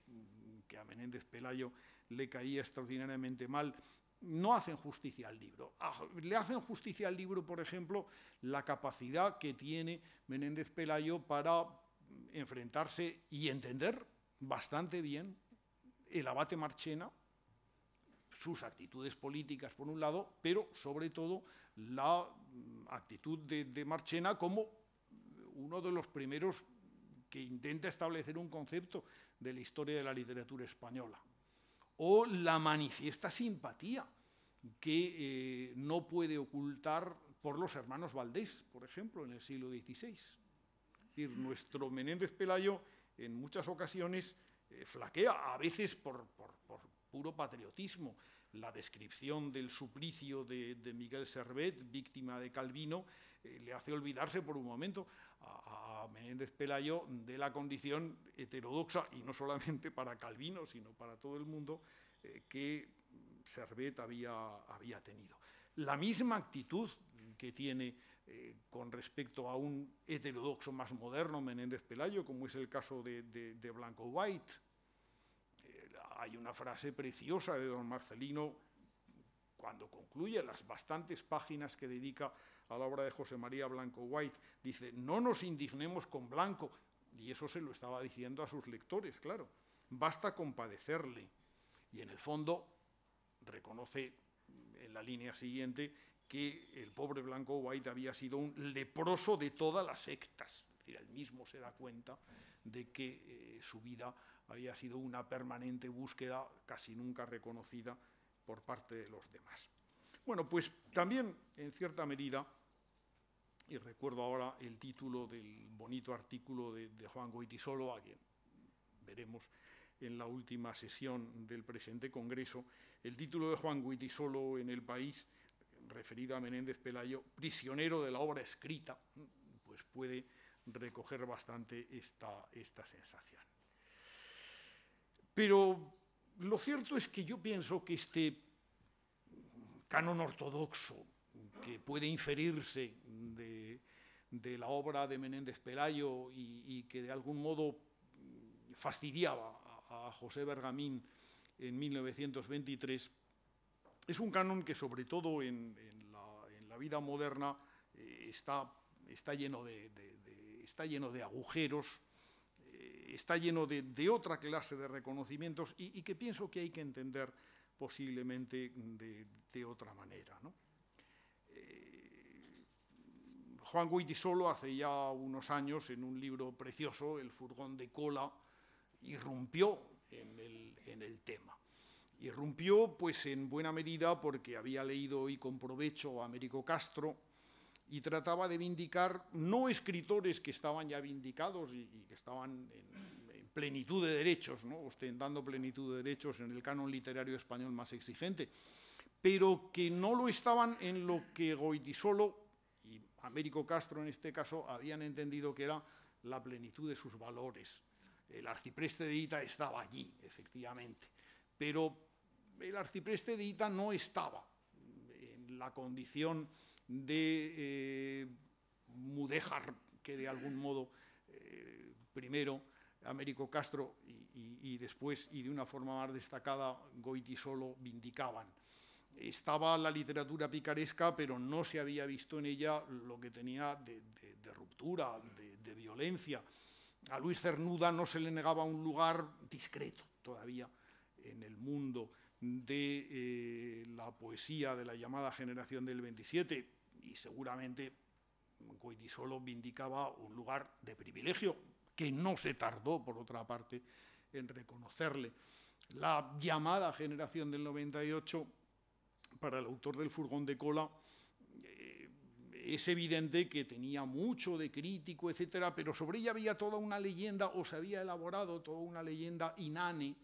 que a Menéndez Pelayo le caía extraordinariamente mal, no hacen justicia al libro. Le hacen justicia al libro, por ejemplo, la capacidad que tiene Menéndez Pelayo para enfrentarse y entender bastante bien el abate Marchena, sus actitudes políticas por un lado, pero sobre todo la actitud de Marchena como uno de los primeros que intenta establecer un concepto de la historia de la literatura española, o la manifiesta simpatía que no puede ocultar por los hermanos Valdés, por ejemplo, en el siglo XVI. Es decir, nuestro Menéndez Pelayo en muchas ocasiones flaquea, a veces por puro patriotismo. La descripción del suplicio de Miguel Servet, víctima de Calvino, le hace olvidarse por un momento a Menéndez Pelayo de la condición heterodoxa, y no solamente para Calvino, sino para todo el mundo, que Servet había tenido. La misma actitud que tiene con respecto a un heterodoxo más moderno, Menéndez Pelayo, como es el caso de Blanco White. hay una frase preciosa de don Marcelino cuando concluye las bastantes páginas que dedica a la obra de José María Blanco White. Dice, no nos indignemos con Blanco, y eso se lo estaba diciendo a sus lectores, claro, basta compadecerle. Y en el fondo reconoce en la línea siguiente que el pobre Blanco White había sido un leproso de todas las sectas. Es decir, él mismo se da cuenta de que su vida había sido una permanente búsqueda casi nunca reconocida por parte de los demás. Bueno, pues también, en cierta medida, y recuerdo ahora el título del bonito artículo de Juan Goytisolo, a quien veremos en la última sesión del presente Congreso, el título de Juan Goytisolo en El País, referido a Menéndez Pelayo, prisionero de la obra escrita, pues puede recoger bastante esta sensación. Pero lo cierto es que yo pienso que este canon ortodoxo que puede inferirse de la obra de Menéndez Pelayo y que de algún modo fastidiaba a José Bergamín en 1923, es un canon que sobre todo en la vida moderna está lleno de agujeros, está lleno de otra clase de reconocimientos y que pienso que hay que entender posiblemente de otra manera, ¿no? Juan Goytisolo hace ya unos años, en un libro precioso, El furgón de cola, irrumpió en el tema. Irrumpió, pues, en buena medida porque había leído y con provecho a Américo Castro y trataba de vindicar no escritores que estaban ya vindicados y que estaban en plenitud de derechos, ¿no?, ostentando plenitud de derechos en el canon literario español más exigente, pero que no lo estaban en lo que Goytisolo y Américo Castro en este caso habían entendido que era la plenitud de sus valores. El arcipreste de Hita estaba allí, efectivamente, pero el arcipreste de Hita no estaba en la condición de mudéjar que de algún modo primero Américo Castro y después, y de una forma más destacada, Goytisolo vindicaban. Estaba la literatura picaresca, pero no se había visto en ella lo que tenía de ruptura, de violencia. A Luis Cernuda no se le negaba un lugar discreto todavía en el mundo de la poesía de la llamada generación del 27, y seguramente Goytisolo vindicaba un lugar de privilegio que no se tardó, por otra parte, en reconocerle. La llamada generación del 98, para el autor del furgón de cola, es evidente que tenía mucho de crítico, etcétera, pero sobre ella había toda una leyenda, o se había elaborado toda una leyenda inane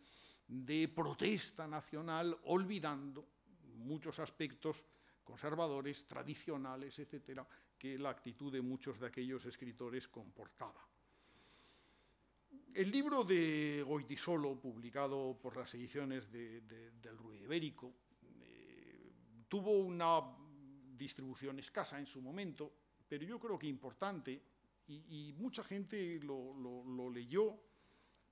de protesta nacional, olvidando muchos aspectos conservadores, tradicionales, etcétera, que la actitud de muchos de aquellos escritores comportaba. El libro de Goytisolo, publicado por las ediciones del Ruido Ibérico, tuvo una distribución escasa en su momento, pero yo creo que importante, y mucha gente lo leyó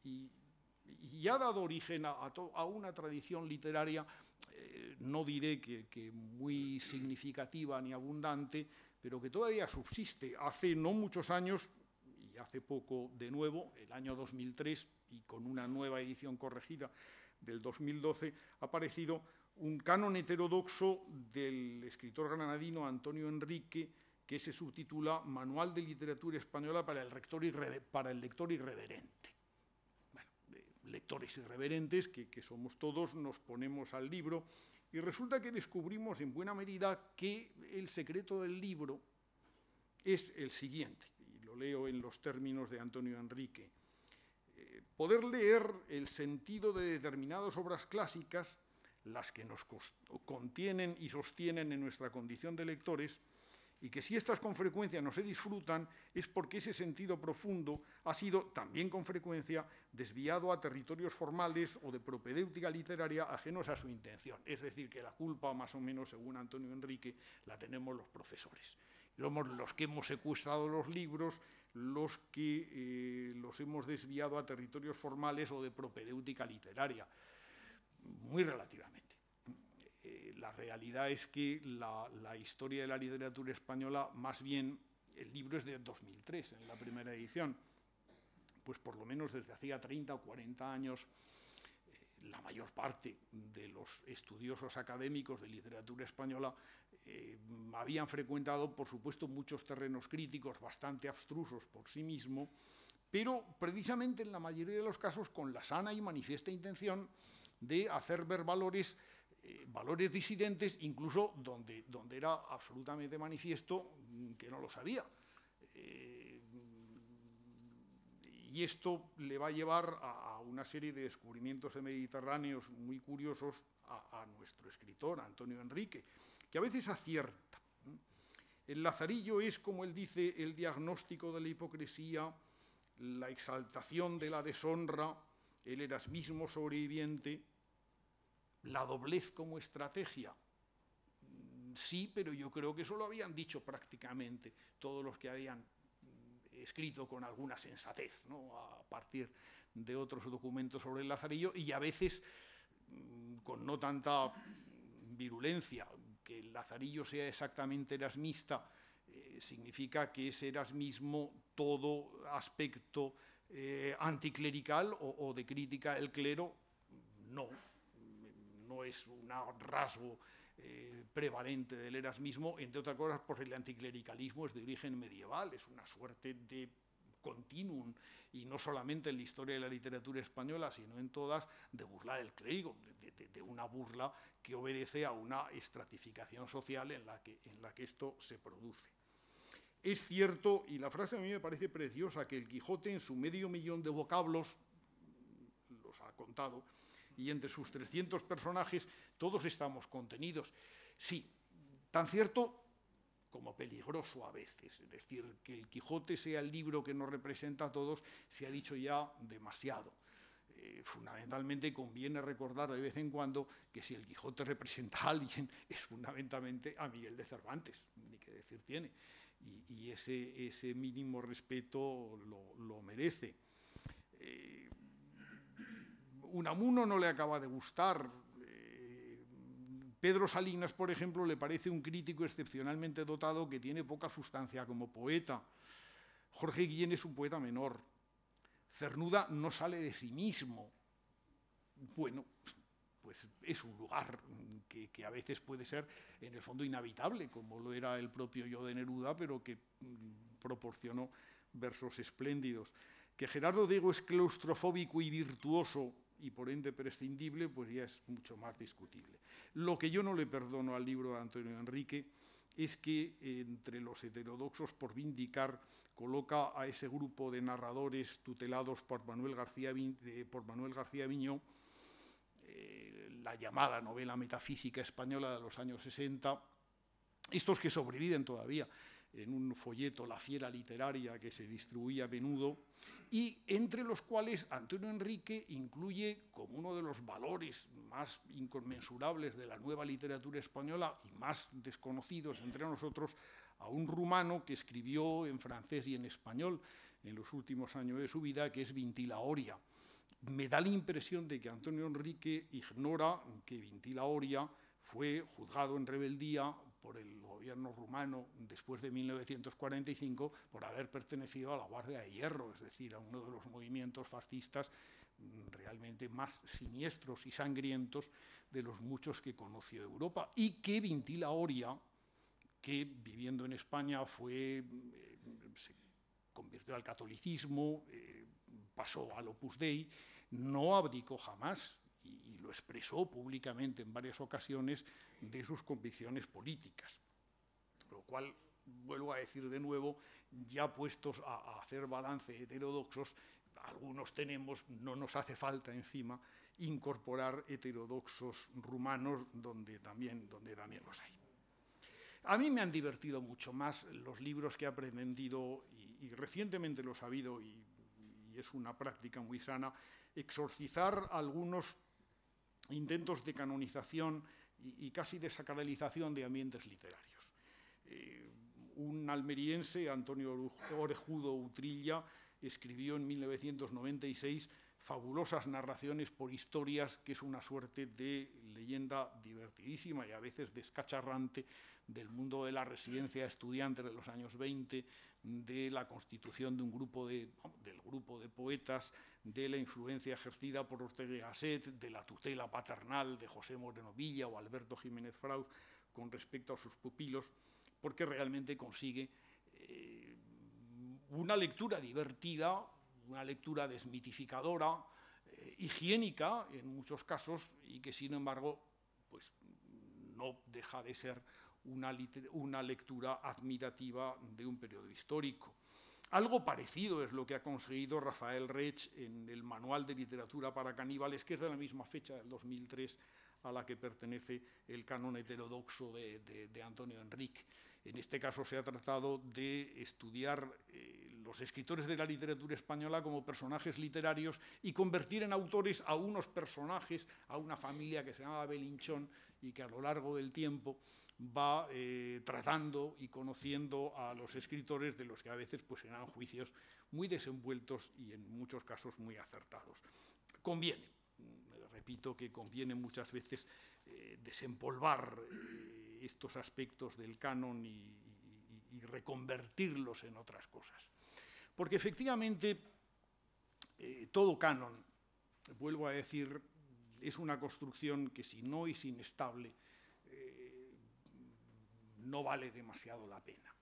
y ha dado origen a una tradición literaria, no diré que muy significativa ni abundante, pero que todavía subsiste. Hace no muchos años, y hace poco de nuevo, el año 2003, y con una nueva edición corregida del 2012, ha aparecido un canon heterodoxo del escritor granadino Antonio Enrique, que se subtitula Manual de Literatura Española para el lector irreverente. Bueno, lectores irreverentes, que somos todos, nos ponemos al libro, y resulta que descubrimos en buena medida que el secreto del libro es el siguiente, y lo leo en los términos de Antonio Enrique. Poder leer el sentido de determinadas obras clásicas, las que nos contienen y sostienen en nuestra condición de lectores, y que si estas con frecuencia no se disfrutan es porque ese sentido profundo ha sido también con frecuencia desviado a territorios formales o de propedéutica literaria ajenos a su intención. Es decir, que la culpa, más o menos, según Antonio Enrique, la tenemos los profesores. Somos los que hemos secuestrado los libros, los que los hemos desviado a territorios formales o de propedéutica literaria. muy relativamente. La realidad es que la historia de la literatura española, más bien, el libro es de 2003, en la primera edición, pues por lo menos desde hacía 30 o 40 años, la mayor parte de los estudiosos académicos de literatura española habían frecuentado, por supuesto, muchos terrenos críticos bastante abstrusos por sí mismo, pero precisamente en la mayoría de los casos con la sana y manifiesta intención de hacer ver valores disidentes, incluso donde era absolutamente manifiesto que no los había. Y esto le va a llevar a una serie de descubrimientos mediterráneos muy curiosos a nuestro escritor, Antonio Enrique, que a veces acierta. El Lazarillo es, como él dice, el diagnóstico de la hipocresía, la exaltación de la deshonra, el erasmismo sobreviviente, la doblez como estrategia. Sí, pero yo creo que eso lo habían dicho prácticamente todos los que habían escrito con alguna sensatez, ¿no?, a partir de otros documentos sobre el Lazarillo, y a veces con no tanta virulencia. Que el Lazarillo sea exactamente erasmista significa que es erasmismo todo aspecto anticlerical o de crítica del clero. No es un rasgo prevalente del erasmismo, entre otras cosas porque el anticlericalismo es de origen medieval, es una suerte de continuum, y no solamente en la historia de la literatura española, sino en todas, de burla del clérigo, de una burla que obedece a una estratificación social en la que esto se produce. Es cierto, y la frase a mí me parece preciosa, que el Quijote en su 500.000 de vocablos, los ha contado, y entre sus 300 personajes todos estamos contenidos. Sí, tan cierto como peligroso a veces. Es decir, que el Quijote sea el libro que nos representa a todos, se ha dicho ya demasiado. Fundamentalmente conviene recordar de vez en cuando que si el Quijote representa a alguien, es fundamentalmente a Miguel de Cervantes, ni qué decir tiene. Y ese mínimo respeto lo merece. Unamuno no le acaba de gustar. Pedro Salinas, por ejemplo, le parece un crítico excepcionalmente dotado que tiene poca sustancia como poeta. Jorge Guillén es un poeta menor. Cernuda no sale de sí mismo. Bueno, pues es un lugar que a veces puede ser, en el fondo, inhabitable, como lo era el propio yo de Neruda, pero que proporcionó versos espléndidos. Que Gerardo Diego es claustrofóbico y virtuoso, y por ende prescindible, pues ya es mucho más discutible. Lo que yo no le perdono al libro de Antonio Enrique es que entre los heterodoxos por vindicar coloca a ese grupo de narradores tutelados por Manuel García Viñó, la llamada novela metafísica española de los años 60, estos que sobreviven todavía en un folleto, La Fiera Literaria, que se distribuía a menudo, y entre los cuales Antonio Enrique incluye como uno de los valores más inconmensurables de la nueva literatura española y más desconocidos entre nosotros, a un rumano que escribió en francés y en español en los últimos años de su vida, que es Vintila Oria. Me da la impresión de que Antonio Enrique ignora que Vintila Oria fue juzgado en rebeldía por el gobierno rumano después de 1945 por haber pertenecido a la Guardia de Hierro, es decir, a uno de los movimientos fascistas realmente más siniestros y sangrientos de los muchos que conoció Europa, y que Vintila Oria, que viviendo en España se convirtió al catolicismo, pasó al Opus Dei, no abdicó jamás, y lo expresó públicamente en varias ocasiones, de sus convicciones políticas. Lo cual, vuelvo a decir de nuevo, ya puestos a hacer balance heterodoxos, algunos tenemos, no nos hace falta encima incorporar heterodoxos rumanos donde también los hay. A mí me han divertido mucho más los libros que he aprendido, y recientemente lo he sabido, y es una práctica muy sana, exorcizar algunos intentos de canonización y casi de sacralización de ambientes literarios. Un almeriense, Antonio Orejudo Utrilla, escribió en 1996 fabulosas narraciones por historias, que es una suerte de leyenda divertidísima y a veces descacharrante del mundo de la residencia estudiante de los años 20, de la constitución de del grupo de poetas, de la influencia ejercida por Ortega y Gasset, de la tutela paternal de José Moreno Villa o Alberto Jiménez Frauz con respecto a sus pupilos, porque realmente consigue una lectura divertida, una lectura desmitificadora, higiénica en muchos casos, y que sin embargo pues, no deja de ser una lectura admirativa de un periodo histórico. Algo parecido es lo que ha conseguido Rafael Rech en el Manual de Literatura para Caníbales, que es de la misma fecha, del 2003, a la que pertenece el canon heterodoxo de Antonio Enrique. En este caso se ha tratado de estudiar los escritores de la literatura española como personajes literarios y convertir en autores a unos personajes, a una familia que se llamaba Belinchón y que a lo largo del tiempo va tratando y conociendo a los escritores, de los que a veces pues, se dan juicios muy desenvueltos y en muchos casos muy acertados. Conviene, repito que conviene muchas veces desempolvar estos aspectos del canon y reconvertirlos en otras cosas. Porque efectivamente todo canon, vuelvo a decir, es una construcción que si no es inestable, no vale demasiado la pena.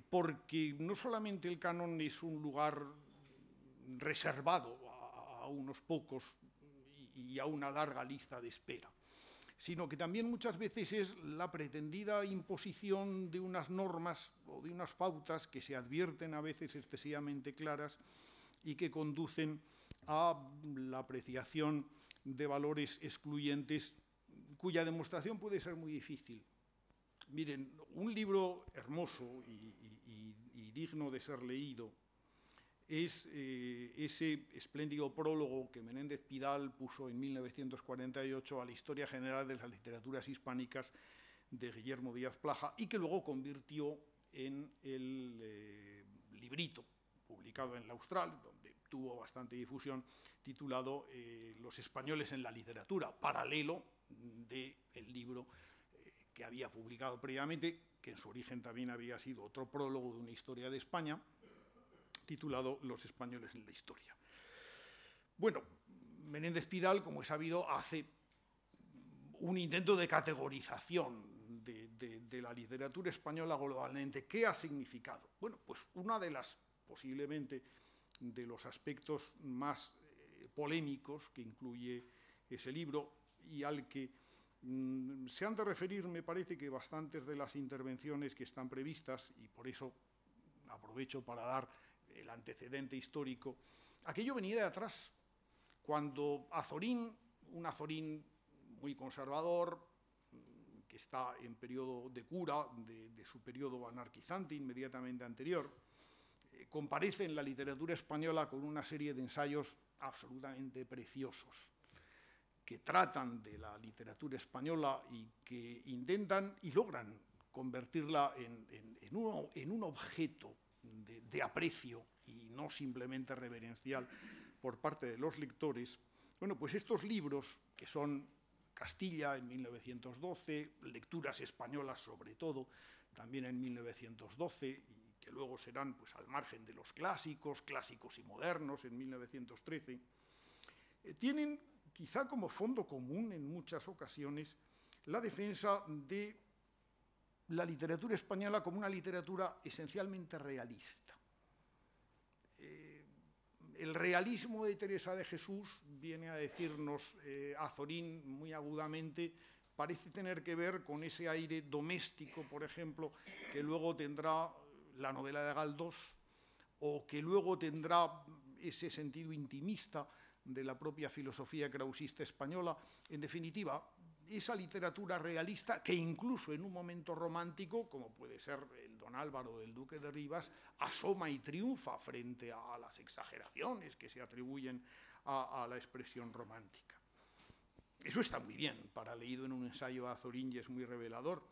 Porque no solamente el canon es un lugar reservado a unos pocos y a una larga lista de espera, sino que también muchas veces es la pretendida imposición de unas normas o de unas pautas que se advierten a veces excesivamente claras y que conducen a la apreciación de valores excluyentes cuya demostración puede ser muy difícil. Miren, un libro hermoso y digno de ser leído es ese espléndido prólogo que Menéndez Pidal puso en 1948 a la Historia General de las Literaturas Hispánicas de Guillermo Díaz Plaja y que luego convirtió en el librito publicado en la Austral, donde tuvo bastante difusión, titulado Los españoles en la literatura, paralelo del libro que había publicado previamente, que en su origen también había sido otro prólogo de una historia de España, titulado Los españoles en la historia. Bueno, Menéndez Pidal, como es sabido, hace un intento de categorización de la literatura española globalmente. ¿Qué ha significado? Bueno, pues una de las, posiblemente, de los aspectos más polémicos que incluye ese libro y al que se han de referir, me parece que bastantes de las intervenciones que están previstas, y por eso aprovecho para dar el antecedente histórico. Aquello venía de atrás, cuando Azorín, un Azorín muy conservador, que está en periodo de cura de su periodo anarquizante inmediatamente anterior, comparece en la literatura española con una serie de ensayos absolutamente preciosos, que tratan de la literatura española y que intentan y logran convertirla en un objeto de aprecio y no simplemente reverencial por parte de los lectores. Bueno, pues estos libros, que son Castilla en 1912, lecturas españolas sobre todo, también en 1912, y que luego serán pues, al margen de los clásicos y modernos en 1913, tienen quizá como fondo común en muchas ocasiones la defensa de la literatura española como una literatura esencialmente realista. El realismo de Teresa de Jesús, viene a decirnos Azorín muy agudamente, parece tener que ver con ese aire doméstico, por ejemplo, que luego tendrá la novela de Galdós, o que luego tendrá ese sentido intimista de la propia filosofía krausista española. En definitiva, esa literatura realista que incluso en un momento romántico, como puede ser el Don Álvaro del Duque de Rivas, asoma y triunfa frente a las exageraciones que se atribuyen a la expresión romántica. Eso está muy bien, para leído en un ensayo a Azorín, y es muy revelador,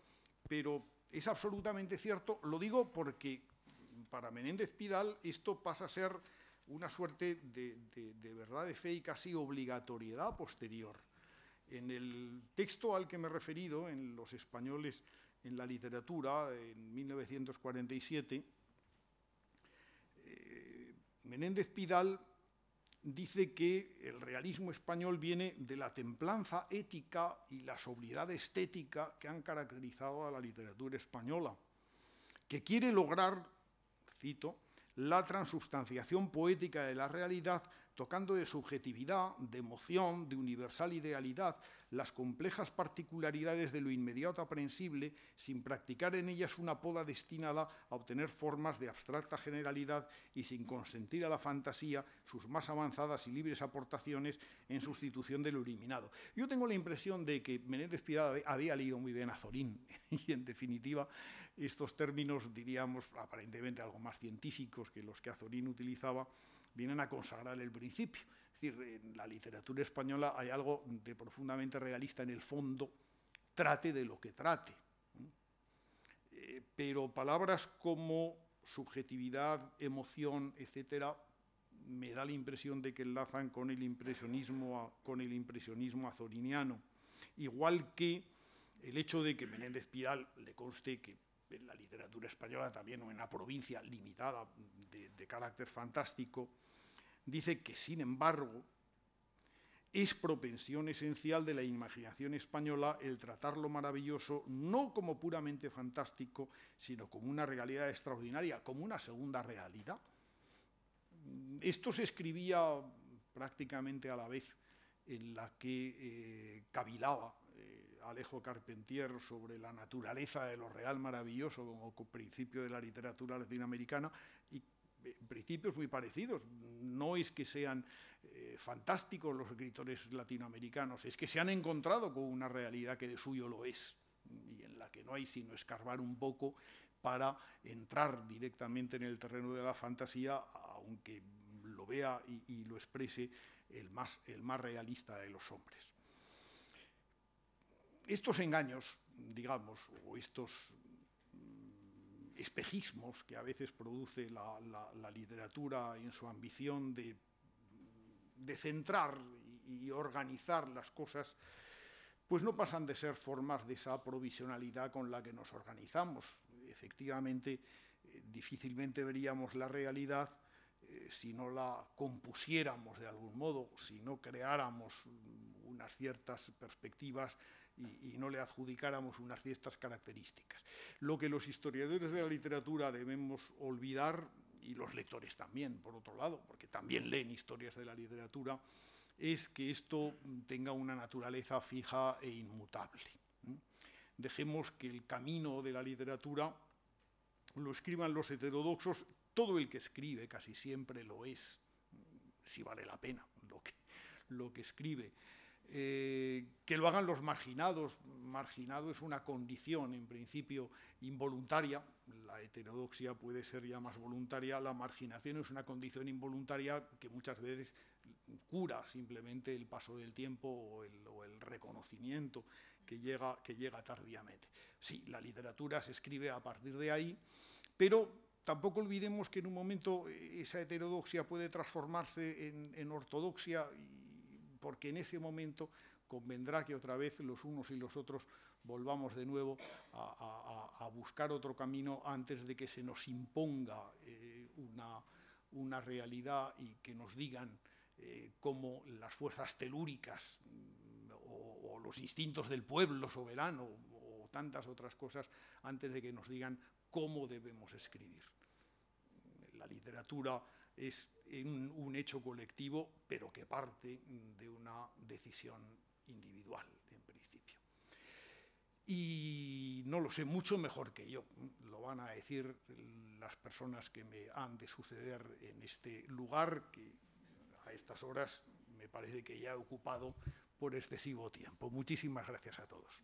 pero es absolutamente cierto. Lo digo porque para Menéndez Pidal esto pasa a ser una suerte de verdad de fe y casi obligatoriedad posterior. En el texto al que me he referido, en Los españoles en la literatura, en 1947, Menéndez Pidal dice que el realismo español viene de la templanza ética y la sobriedad estética que han caracterizado a la literatura española, que quiere lograr, cito, la transubstanciación poética de la realidad, tocando de subjetividad, de emoción, de universal idealidad, las complejas particularidades de lo inmediato aprehensible, sin practicar en ellas una poda destinada a obtener formas de abstracta generalidad y sin consentir a la fantasía sus más avanzadas y libres aportaciones en sustitución de lo eliminado. Yo tengo la impresión de que Menéndez Pidal había leído muy bien a Zorín y, en definitiva, estos términos, diríamos, aparentemente algo más científicos que los que Azorín utilizaba, vienen a consagrar el principio. Es decir, en la literatura española hay algo de profundamente realista en el fondo, trate de lo que trate. Pero palabras como subjetividad, emoción, etcétera, me da la impresión de que enlazan con el impresionismo azoriniano. Igual que el hecho de que Menéndez Pidal le conste que en la literatura española, también en una provincia limitada de carácter fantástico, dice que, sin embargo, es propensión esencial de la imaginación española el tratar lo maravilloso no como puramente fantástico, sino como una realidad extraordinaria, como una segunda realidad. Esto se escribía prácticamente a la vez en la que cavilaba Alejo Carpentier sobre la naturaleza de lo real maravilloso como principio de la literatura latinoamericana, y principios muy parecidos. No es que sean fantásticos los escritores latinoamericanos, es que se han encontrado con una realidad que de suyo lo es y en la que no hay sino escarbar un poco para entrar directamente en el terreno de la fantasía, aunque lo vea y lo exprese el más realista de los hombres. Estos engaños, digamos, o estos espejismos que a veces produce la literatura en su ambición de centrar y organizar las cosas, pues no pasan de ser formas de esa provisionalidad con la que nos organizamos. Efectivamente, difícilmente veríamos la realidad si no la compusiéramos de algún modo, si no creáramos unas ciertas perspectivas y no le adjudicáramos unas ciertas características. Lo que los historiadores de la literatura debemos olvidar, y los lectores también, por otro lado, porque también leen historias de la literatura, es que esto tenga una naturaleza fija e inmutable. Dejemos que el camino de la literatura lo escriban los heterodoxos. Todo el que escribe casi siempre lo es, si vale la pena lo que escribe. Que lo hagan los marginados. Marginado es una condición, en principio, involuntaria. La heterodoxia puede ser ya más voluntaria. La marginación es una condición involuntaria que muchas veces cura simplemente el paso del tiempo o el reconocimiento que llega tardíamente. Sí, la literatura se escribe a partir de ahí, pero tampoco olvidemos que en un momento esa heterodoxia puede transformarse en ortodoxia, porque en ese momento convendrá que otra vez los unos y los otros volvamos de nuevo a buscar otro camino antes de que se nos imponga una realidad y que nos digan cómo las fuerzas telúricas o los instintos del pueblo soberano o tantas otras cosas, antes de que nos digan cómo debemos escribir. La literatura es un hecho colectivo, pero que parte de una decisión individual, en principio. Y no lo sé mucho mejor que yo, lo van a decir las personas que me han de suceder en este lugar, que a estas horas me parece que ya he ocupado por excesivo tiempo. Muchísimas gracias a todos.